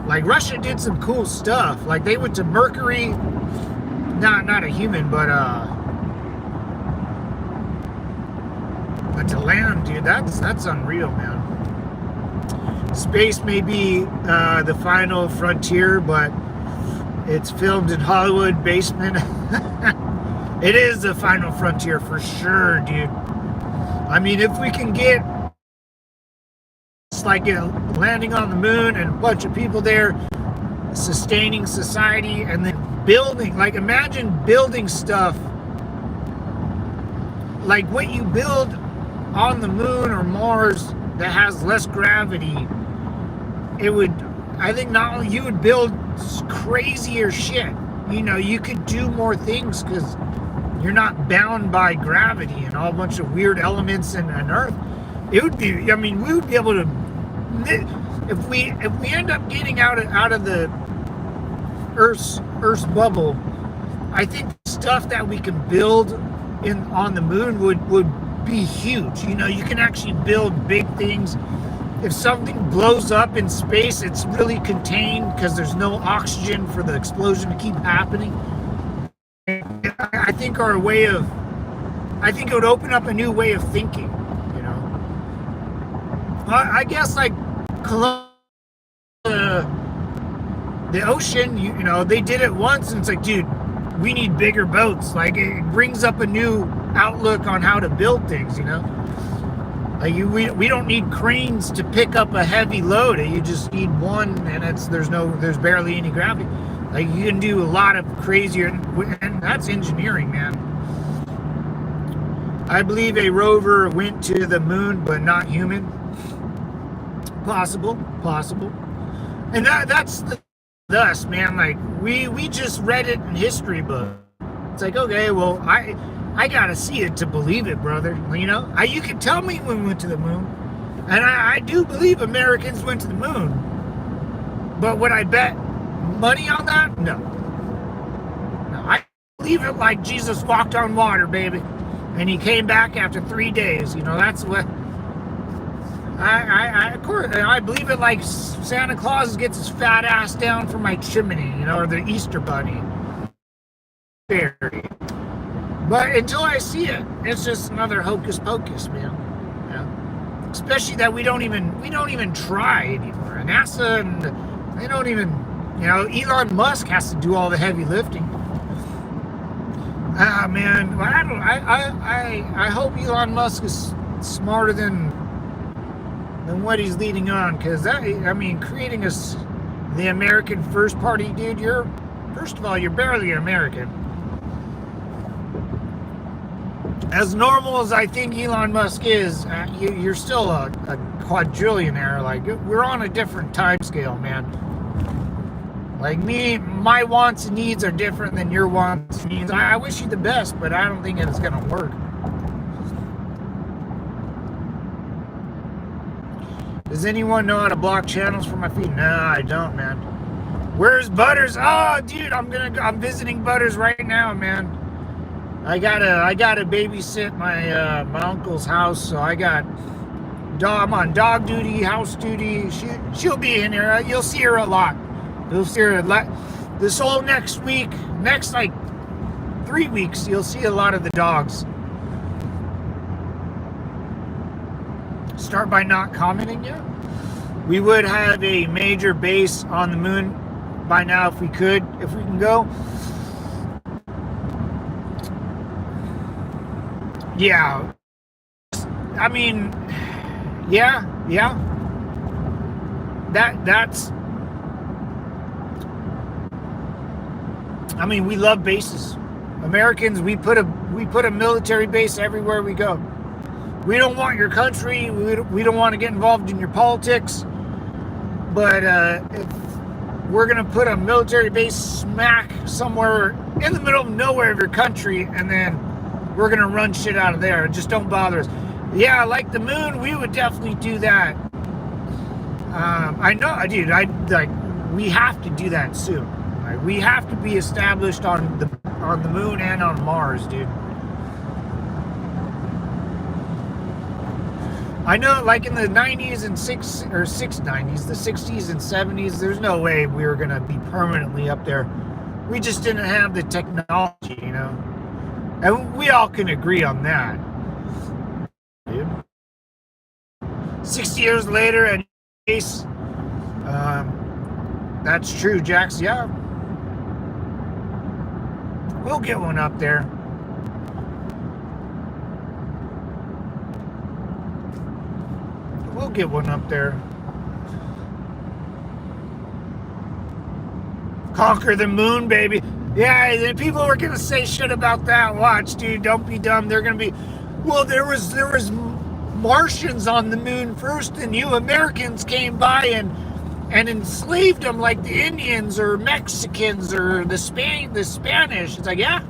Like, Russia did some cool stuff. Like, they went to Mercury, not a human, but to land, dude, that's unreal, man. Space may be the final frontier, but it's filmed in Hollywood basement. It is the final frontier for sure, dude. I mean, if we can get like landing on the moon and a bunch of people there, sustaining society, and then building, like imagine building stuff like what you build on the moon or Mars that has less gravity. It would, I think, not only you would build crazier shit, you know, you could do more things because you're not bound by gravity and all a bunch of weird elements in Earth. It would be, I mean, we would be able to, if we end up getting out of the Earth's bubble, I think stuff that we can build on the moon would be huge. You know, you can actually build big things. If something blows up in space, it's really contained because there's no oxygen for the explosion to keep happening. I think it would open up a new way of thinking, you know. I guess like the ocean, you know, they did it once and it's like, dude, we need bigger boats. Like it brings up a new outlook on how to build things, you know. Like we don't need cranes to pick up a heavy load. You just need one, and there's barely any gravity. Like you can do a lot of crazier, and that's engineering, man. I believe a rover went to the moon, but not human. Possible, and that's us, man. Like we just read it in history book. It's like, okay, well, I gotta see it to believe it, brother. You know, you can tell me when we went to the moon, and I do believe Americans went to the moon. But would I bet money on that? No. I believe it like Jesus walked on water, baby, and he came back after 3 days. You know, that's what of course I believe it like Santa Claus gets his fat ass down from my chimney, you know, or the Easter Bunny. But until I see it, it's just another hocus pocus, man. Yeah. Especially that we don't even try anymore. NASA, and they don't even, you know, Elon Musk has to do all the heavy lifting. Man, I hope Elon Musk is smarter than what he's leading on, because creating the American First Party, dude. First of all, you're barely American. As normal as I think Elon Musk is, you're still a quadrillionaire. Like, we're on a different time scale, man. Like my wants and needs are different than your wants and needs. I wish you the best, but I don't think it's gonna work. Does anyone know how to block channels for my feed? No, I don't, man. Where's Butters? Oh, dude, I'm visiting Butters right now, man. I gotta babysit my uncle's house, so I'm on dog duty, house duty. She'll be in here. You'll see her a lot. You'll see her this whole next week, next like 3 weeks. You'll see a lot of the dogs. Start by not commenting yet. We would have a major base on the moon by now if we can go. Yeah, I mean, yeah. That's. I mean, we love bases. Americans, we put a military base everywhere we go. We don't want your country. We don't want to get involved in your politics. But if we're gonna put a military base smack somewhere in the middle of nowhere of your country, and then we're gonna run shit out of there. Just don't bother us. Yeah, like the moon, we would definitely do that. I know, dude. We have to do that soon. Right? We have to be established on the moon and on Mars, dude. I know, like in the 90s and the 60s and 70s, there's no way we were gonna be permanently up there. We just didn't have the technology, you know. And we all can agree on that, dude. 60 years later, and that's true, Jax. Yeah, we'll get one up there. We'll get one up there. Conquer the moon, baby. Yeah, people were gonna say shit about that. Watch, dude. Don't be dumb. They're gonna be. Well, there was Martians on the moon first, and you Americans came by and enslaved them like the Indians or Mexicans or the Spanish. It's like, yeah.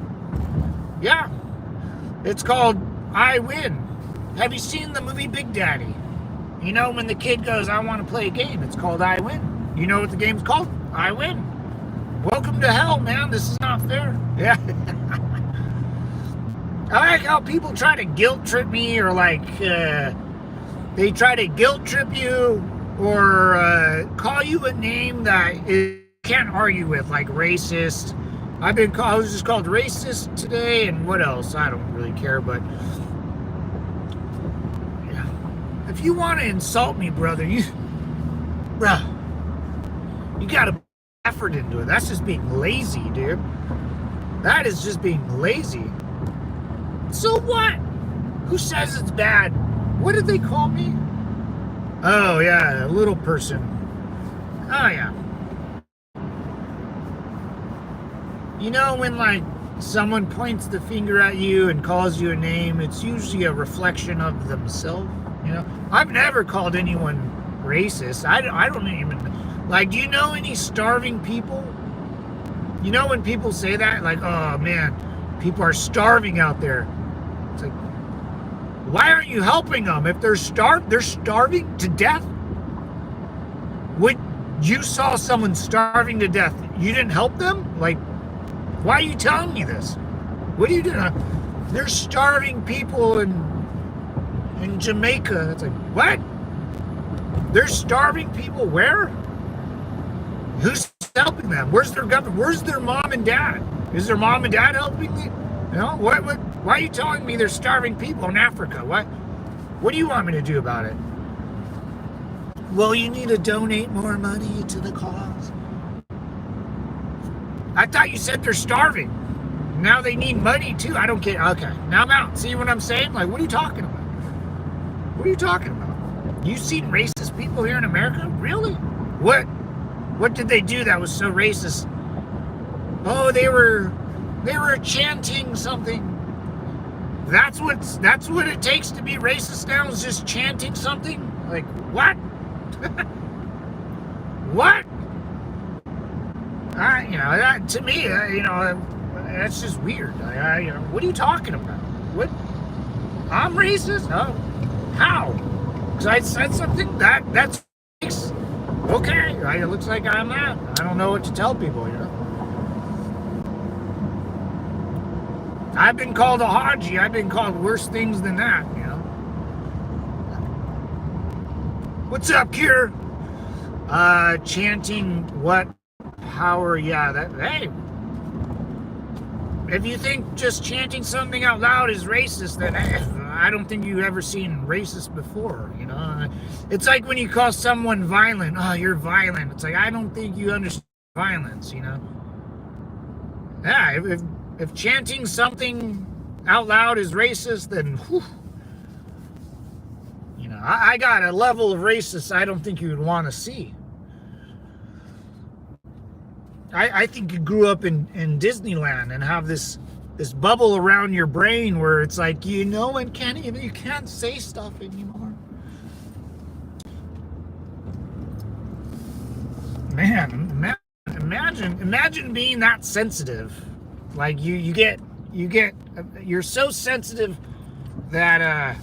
It's called I Win. Have you seen the movie Big Daddy? You know, when the kid goes, I want to play a game, it's called I Win. You know what the game's called? I Win. Welcome to hell, man. This is not fair. Yeah. I like how people try to guilt trip me, or like they try to guilt trip you, or call you a name that you can't argue with, like racist. I was just called racist today, and what else? I don't really care, but yeah. If you want to insult me, brother, you gotta put effort into it. That's just being lazy, dude. That is just being lazy. So what? Who says it's bad? What did they call me? Oh yeah, a little person. Oh yeah. You know, when like someone points the finger at you and calls you a name, it's usually a reflection of themselves. You know, I've never called anyone racist. I don't even, like, do you know any starving people? You know when people say that, like, oh man, people are starving out there. It's like, why aren't you helping them? If they're starving to death. When you saw someone starving to death, you didn't help them? Like, why are you telling me this? What are you doing? There's starving people in Jamaica. It's like, what? There's starving people where? Who's helping them? Where's their government? Where's their mom and dad? Is their mom and dad helping me? You know, what? Why are you telling me there's starving people in Africa? What do you want me to do about it? Well, you need to donate more money to the cause. I thought you said they're starving. Now they need money too. I don't care. Okay, now I'm out. See what I'm saying? Like, what are you talking about? What are you talking about? You seen racist people here in America? Really? What did they do that was so racist? Oh, they were chanting something. That's what it takes to be racist now, is just chanting something? Like, what? What? That, to me, that's just weird. What are you talking about? What? I'm racist? Oh, how? Because I said something that's okay. It looks like I'm that. I don't know what to tell people, you know. I've been called a Haji. I've been called worse things than that, you know. What's up, Kier? Chanting what? Power, yeah, hey, if you think just chanting something out loud is racist, then I don't think you've ever seen racist before, you know. It's like when you call someone violent. Oh, you're violent. It's like, I don't think you understand violence, you know. Yeah, if chanting something out loud is racist, then whew, you know, I got a level of racist I don't think you would want to see. I think you grew up in Disneyland and have this bubble around your brain where it's like, you know, and you can't say stuff anymore. Man, imagine being that sensitive. Like you're so sensitive that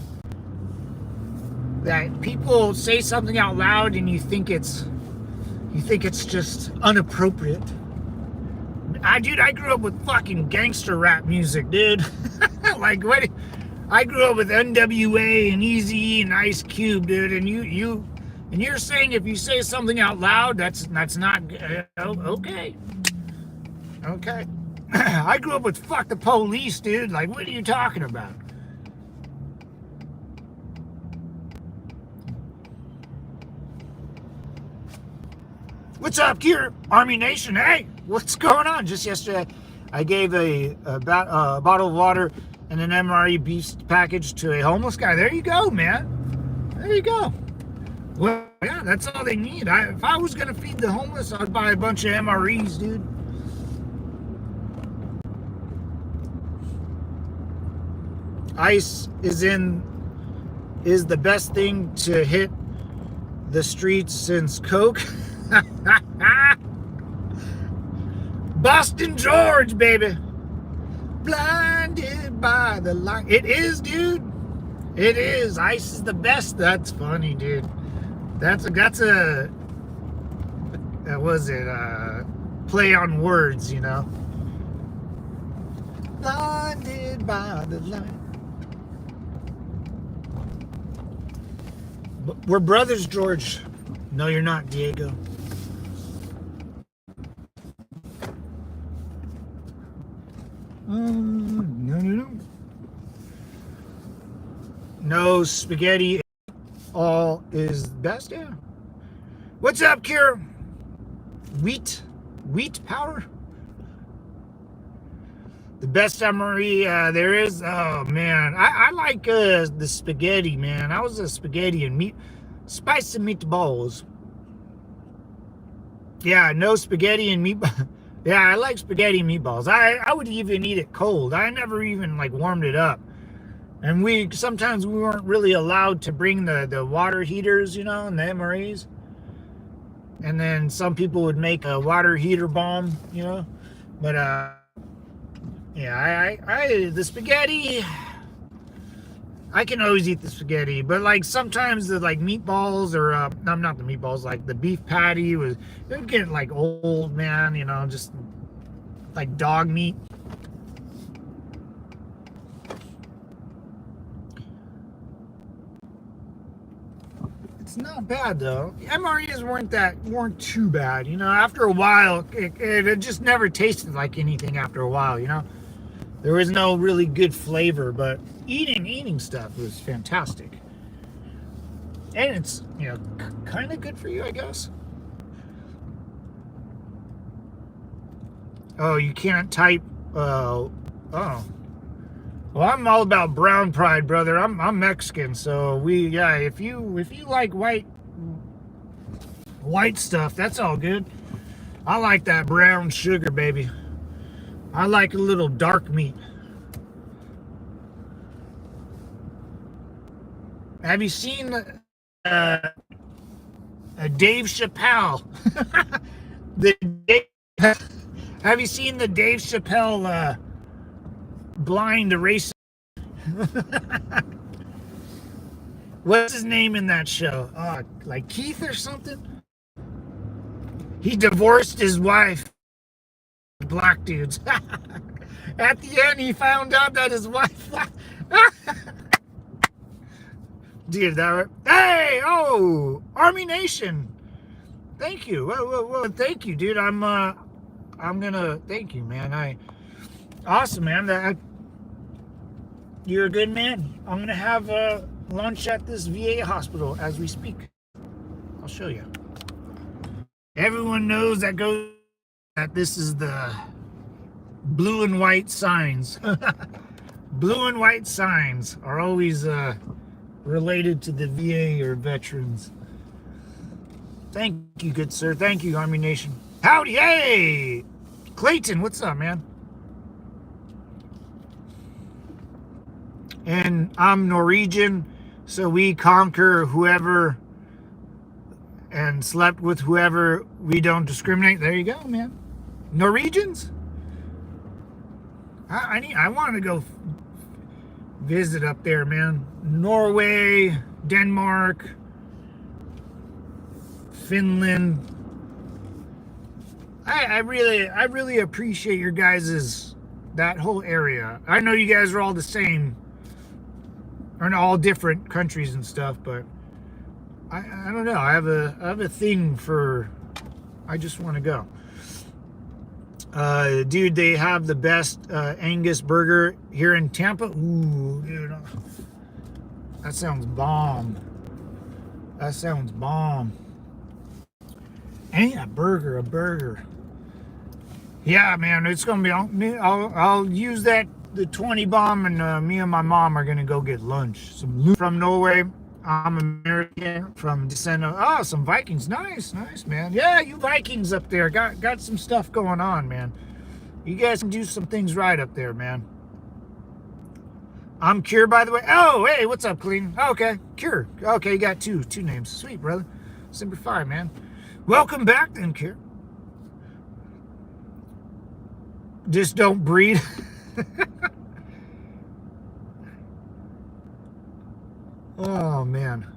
that people say something out loud and you think it's just inappropriate. I grew up with fucking gangster rap music, dude. Like, what? I grew up with NWA and Eazy-E and Ice Cube, dude. And you're saying if you say something out loud, that's not okay. Okay. I grew up with fuck the police, dude. Like, what are you talking about? What's up, here, Army Nation? Hey, what's going on? Just yesterday, I gave a bottle of water and an MRE beef package to a homeless guy. There you go, man. There you go. Well, yeah, that's all they need. If I was going to feed the homeless, I'd buy a bunch of MREs, dude. ICE is the best thing to hit the streets since Coke. Boston George, baby. Blinded by the light. It is, dude. It is. ICE is the best. That's funny, dude. That was it, play on words, you know. Blinded by the light. We're brothers, George. No, you're not, Diego. No. No spaghetti. All is best, yeah. What's up, Kira? Wheat powder. The best MRE there is. Oh man, I like the spaghetti, man. I was a spaghetti and spicy meatballs. Yeah, no spaghetti and meatballs. Yeah, I like spaghetti and meatballs. I would even eat it cold. I never even like warmed it up. And sometimes we weren't really allowed to bring the water heaters, you know, and the MREs. And then some people would make a water heater bomb, you know. But yeah, the spaghetti, I can always eat the spaghetti, but like sometimes the like meatballs or not the meatballs, like the beef patty it would get like old, man, you know, just like dog meat. It's not bad though. The MREs weren't too bad, you know. After a while, it just never tasted like anything. After a while, you know, there was no really good flavor, but eating stuff was fantastic, and it's, you know, kind of good for you, I guess. Oh, you can't type. Oh. Well, I'm all about brown pride, brother. I'm Mexican, so if you like white stuff, that's all good. I like that brown sugar, baby. I like a little dark meat. Have you seen Dave Chappelle? Have you seen the Dave Chappelle blind erasing? What's his name in that show? Like Keith or something? He divorced his wife. Black dudes. At the end, he found out that his wife. Dude, hey, oh, Army Nation. Thank you. Whoa. Thank you, dude. I'm gonna thank you, man. Awesome, man. You're a good man. I'm gonna have lunch at this VA hospital as we speak. I'll show you. Everyone knows that this is the blue and white signs. Blue and white signs are always related to the VA or veterans. Thank you, good sir. Thank you, Army Nation. Howdy, hey! Clayton, what's up, man? And I'm Norwegian, so we conquer whoever and slept with whoever. We don't discriminate. There you go, man. Norwegians? I want to go visit up there, man. Norway, Denmark, Finland. I really appreciate your guys's, that whole area. I know you guys are all the same, or in all different countries and stuff, but I don't know. I have a thing for. I just want to go. Dude, they have the best Angus burger here in Tampa. Ooh, dude, that sounds bomb. That sounds bomb. Ain't a burger. Yeah, man, it's gonna be. I'll use that the 20 bomb, and me and my mom are gonna go get lunch. Some from Norway. I'm American from descent of some Vikings. Nice, man. Yeah, you Vikings up there got some stuff going on, man. You guys can do some things right up there, man. I'm Cure, by the way. Oh, hey, what's up, Clean? Oh, okay, Cure. Okay, you got two names. Sweet, brother. Semper Fi, man. Welcome back, then, Cure. Just don't breed. Oh, man.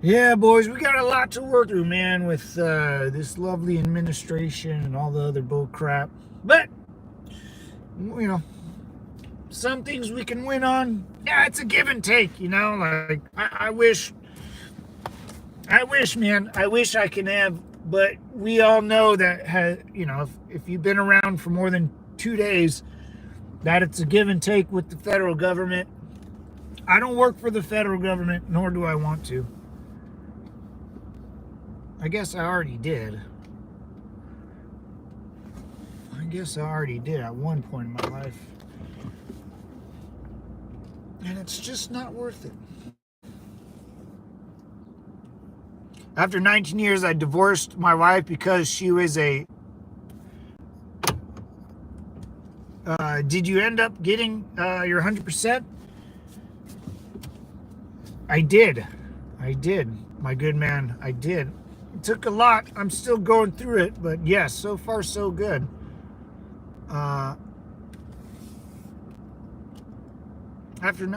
Yeah, boys, we got a lot to work through, man, with this lovely administration and all the other bull crap. But, you know, some things we can win on. Yeah, it's a give and take, you know. Like, I wish, man, I wish I can have, but we all know that, you know, if you've been around for more than 2 days, that it's a give and take with the federal government. I don't work for the federal government, nor do I want to. I guess I already did. At one point in my life. And it's just not worth it. After 19 years, I divorced my wife because she was a... did you end up getting your 100%? I did, my good man, I did. It took a lot. I'm still going through it, but yes, so far so good. After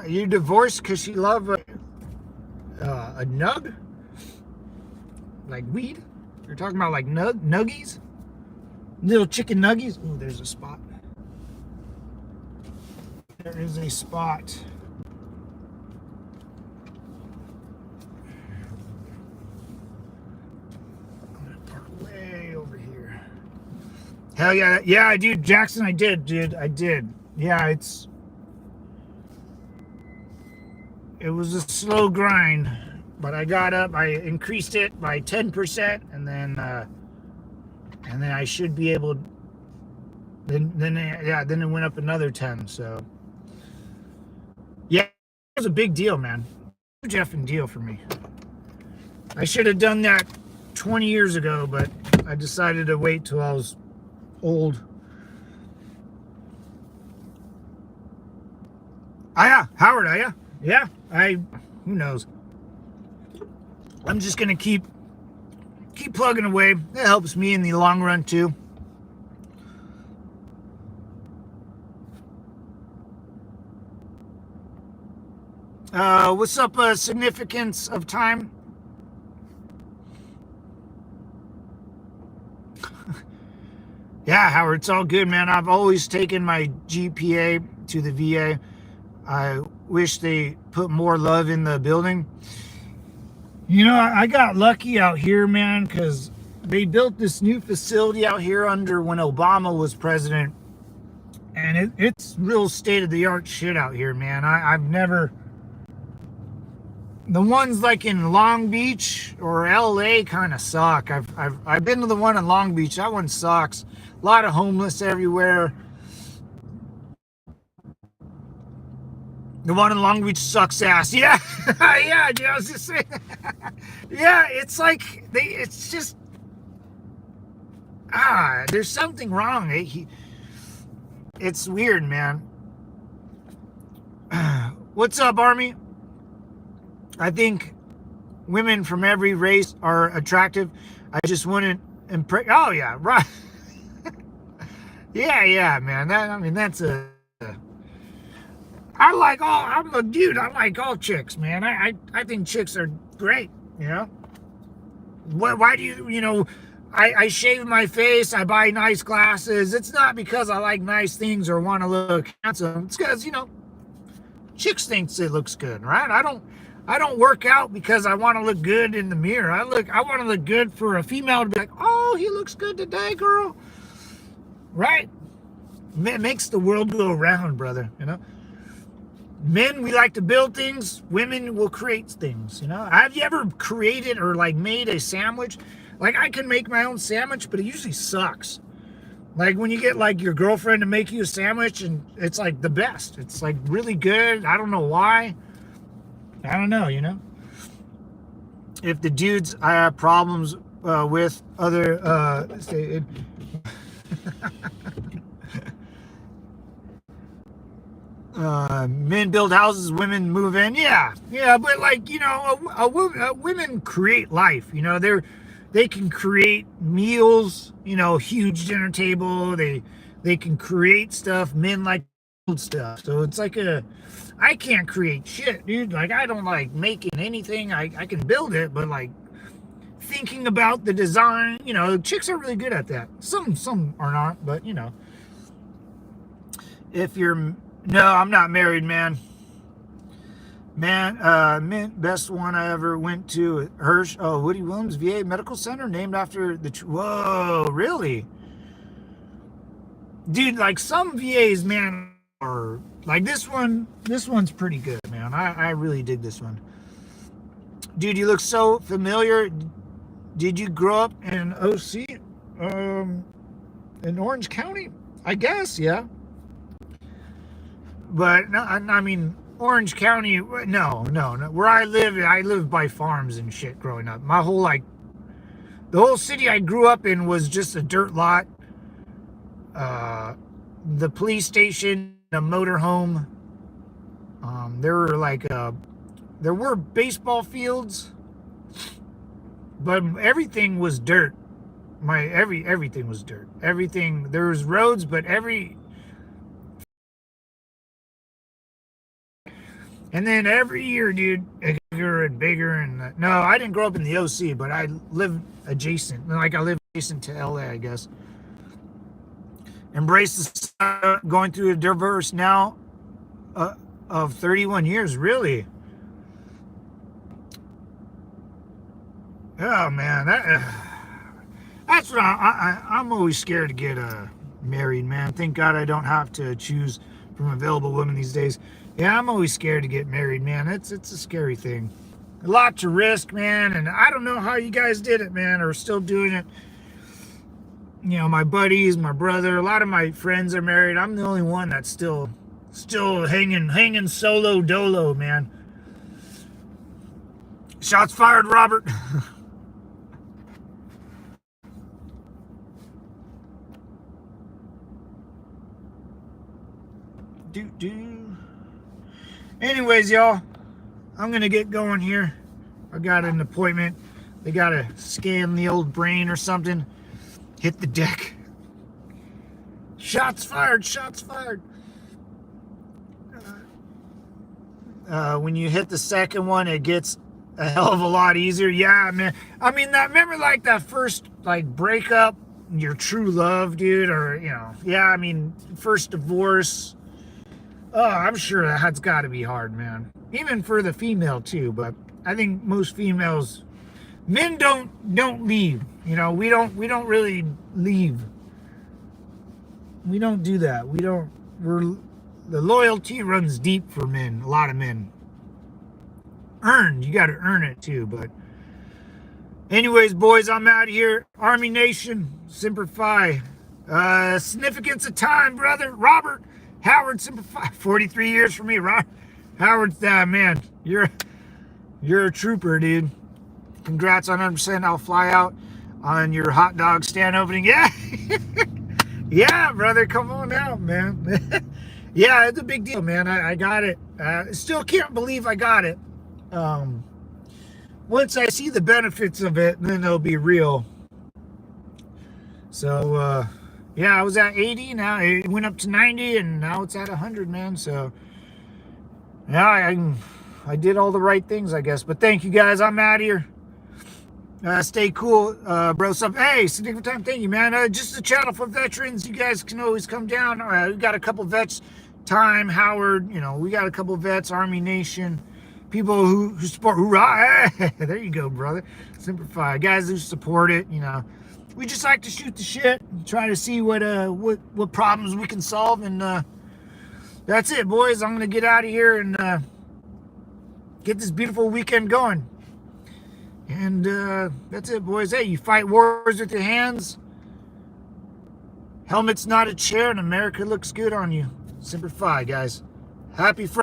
you divorced because you love a nug, like weed. You're talking about like nuggies, little chicken nuggies. Oh, there's a spot. There is a spot. Hell yeah, I do, Jackson. I did, dude. I did. Yeah, it was a slow grind, but I got up. I increased it by 10%, and then I should be able. Then it went up another 10. So yeah, it was a big deal, man. Huge effing deal for me. I should have done that 20 years ago, but I decided to wait till I was old. Howard, yeah, who knows? I'm just gonna keep plugging away. It helps me in the long run too. What's up, significance of time? Yeah, Howard, it's all good, man. I've always taken my GPA to the VA. I wish they put more love in the building. You know, I got lucky out here, man, because they built this new facility out here under when Obama was president. And it's real state-of-the-art shit out here, man. I've never... The ones like in Long Beach or LA kind of suck. I've been to the one in Long Beach. That one sucks. A lot of homeless everywhere. The one in Long Beach sucks ass. Yeah, yeah, dude, I was just saying. Yeah, it's like it's just there's something wrong. It's weird, man. What's up, Army? I think women from every race are attractive. I just wouldn't impress. Oh yeah, right. yeah, man. That's a. I'm a dude. I like all chicks, man. I think chicks are great. You know. Why do you know? I shave my face. I buy nice glasses. It's not because I like nice things or want to look handsome. It's because chicks thinks it looks good, right? I don't work out because I want to look good in the mirror. I want to look good for a female to be like, oh, he looks good today, girl. Right? It makes the world go around, brother. Men, we like to build things. Women will create things. Have you ever created or like made a sandwich? Like, I can make my own sandwich, but it usually sucks. Like, when you get, like, your girlfriend to make you a sandwich, and it's, like, the best. It's, like, really good. I don't know why. I don't know, you know? If the dudes I have problems with other, men build houses, women move in. Yeah, yeah, but like, you know, women create life. You know, they can create meals. You know, huge dinner table. They can create stuff. Men like build stuff. So it's like I can't create shit, dude. Like, I don't like making anything. I can build it, but like thinking about the design. You know, chicks are really good at that. Some are not, but you know, if you're no, I'm not married, man. Best one I ever went to, Hirsch. Oh, Woody Williams VA Medical Center, named after the. Whoa, really, dude? Like some VAs, man, are like this one. This one's pretty good, man. I really dig this one, dude. You look so familiar. Did you grow up in OC, in Orange County? I guess, yeah. But no, I mean, Orange County, no. Where I live by farms and shit growing up. My whole, like, the whole city I grew up in was just a dirt lot. The police station, a motorhome. There were, like, there were baseball fields, but everything was dirt. Everything was dirt. Everything, there was roads, but and then every year, dude, bigger and bigger. And no, I didn't grow up in the OC, but I live adjacent. Like, I live adjacent to LA, I guess. Embrace the going through a divorce now of 31 years, really. Oh man, that's what I'm always scared to get married, man. Thank God I don't have to choose from available women these days. Yeah, I'm always scared to get married, man. It's a scary thing. A lot to risk, man, and I don't know how you guys did it, man, or still doing it. You know, my buddies, my brother, a lot of my friends are married. I'm the only one that's still hanging solo dolo, man. Shots fired, Robert. Anyways, y'all, I'm gonna get going here. I got an appointment. They gotta scan the old brain or something. Hit the deck. Shots fired. When you hit the second one, it gets a hell of a lot easier. Yeah, man. I mean, remember like that first like breakup, your true love, dude, or you know, yeah. I mean, first divorce. Oh, I'm sure that's got to be hard, man. Even for the female too. But I think most females, men don't leave. You know, we don't really leave. We don't do that. The loyalty runs deep for men. A lot of men. You got to earn it too. But anyways, boys, I'm out of here. Army Nation, Semper Fi. Significance of time, brother. Robert. Howard, Semper Fi. 43 years for me, Robert. Howard, man, you're a trooper, dude. Congrats on 100%. I'll fly out on your hot dog stand opening. Yeah. Yeah, brother, come on out, man. Yeah, it's a big deal, man. I got it. Still can't believe I got it. Once I see the benefits of it, then it'll be real. So, yeah, I was at 80. Now it went up to 90, and now it's at 100, man. So, yeah, I did all the right things, I guess. But thank you, guys. I'm out of here. Stay cool, bro. Hey, significant time. Thank you, man. Just a channel for veterans. You guys can always come down. We got a couple vets. Time, Howard. You know, we got a couple vets. Army Nation. People who support. Hoorah! There you go, brother. Semper Fi. Guys who support it. You know, we just like to shoot the shit. And try to see what problems we can solve. And that's it, boys. I'm gonna get out of here and get this beautiful weekend going. And that's it, boys. Hey, you fight wars with your hands. Helmet's not a chair, and America looks good on you. Semper Fi, guys. Happy Friday.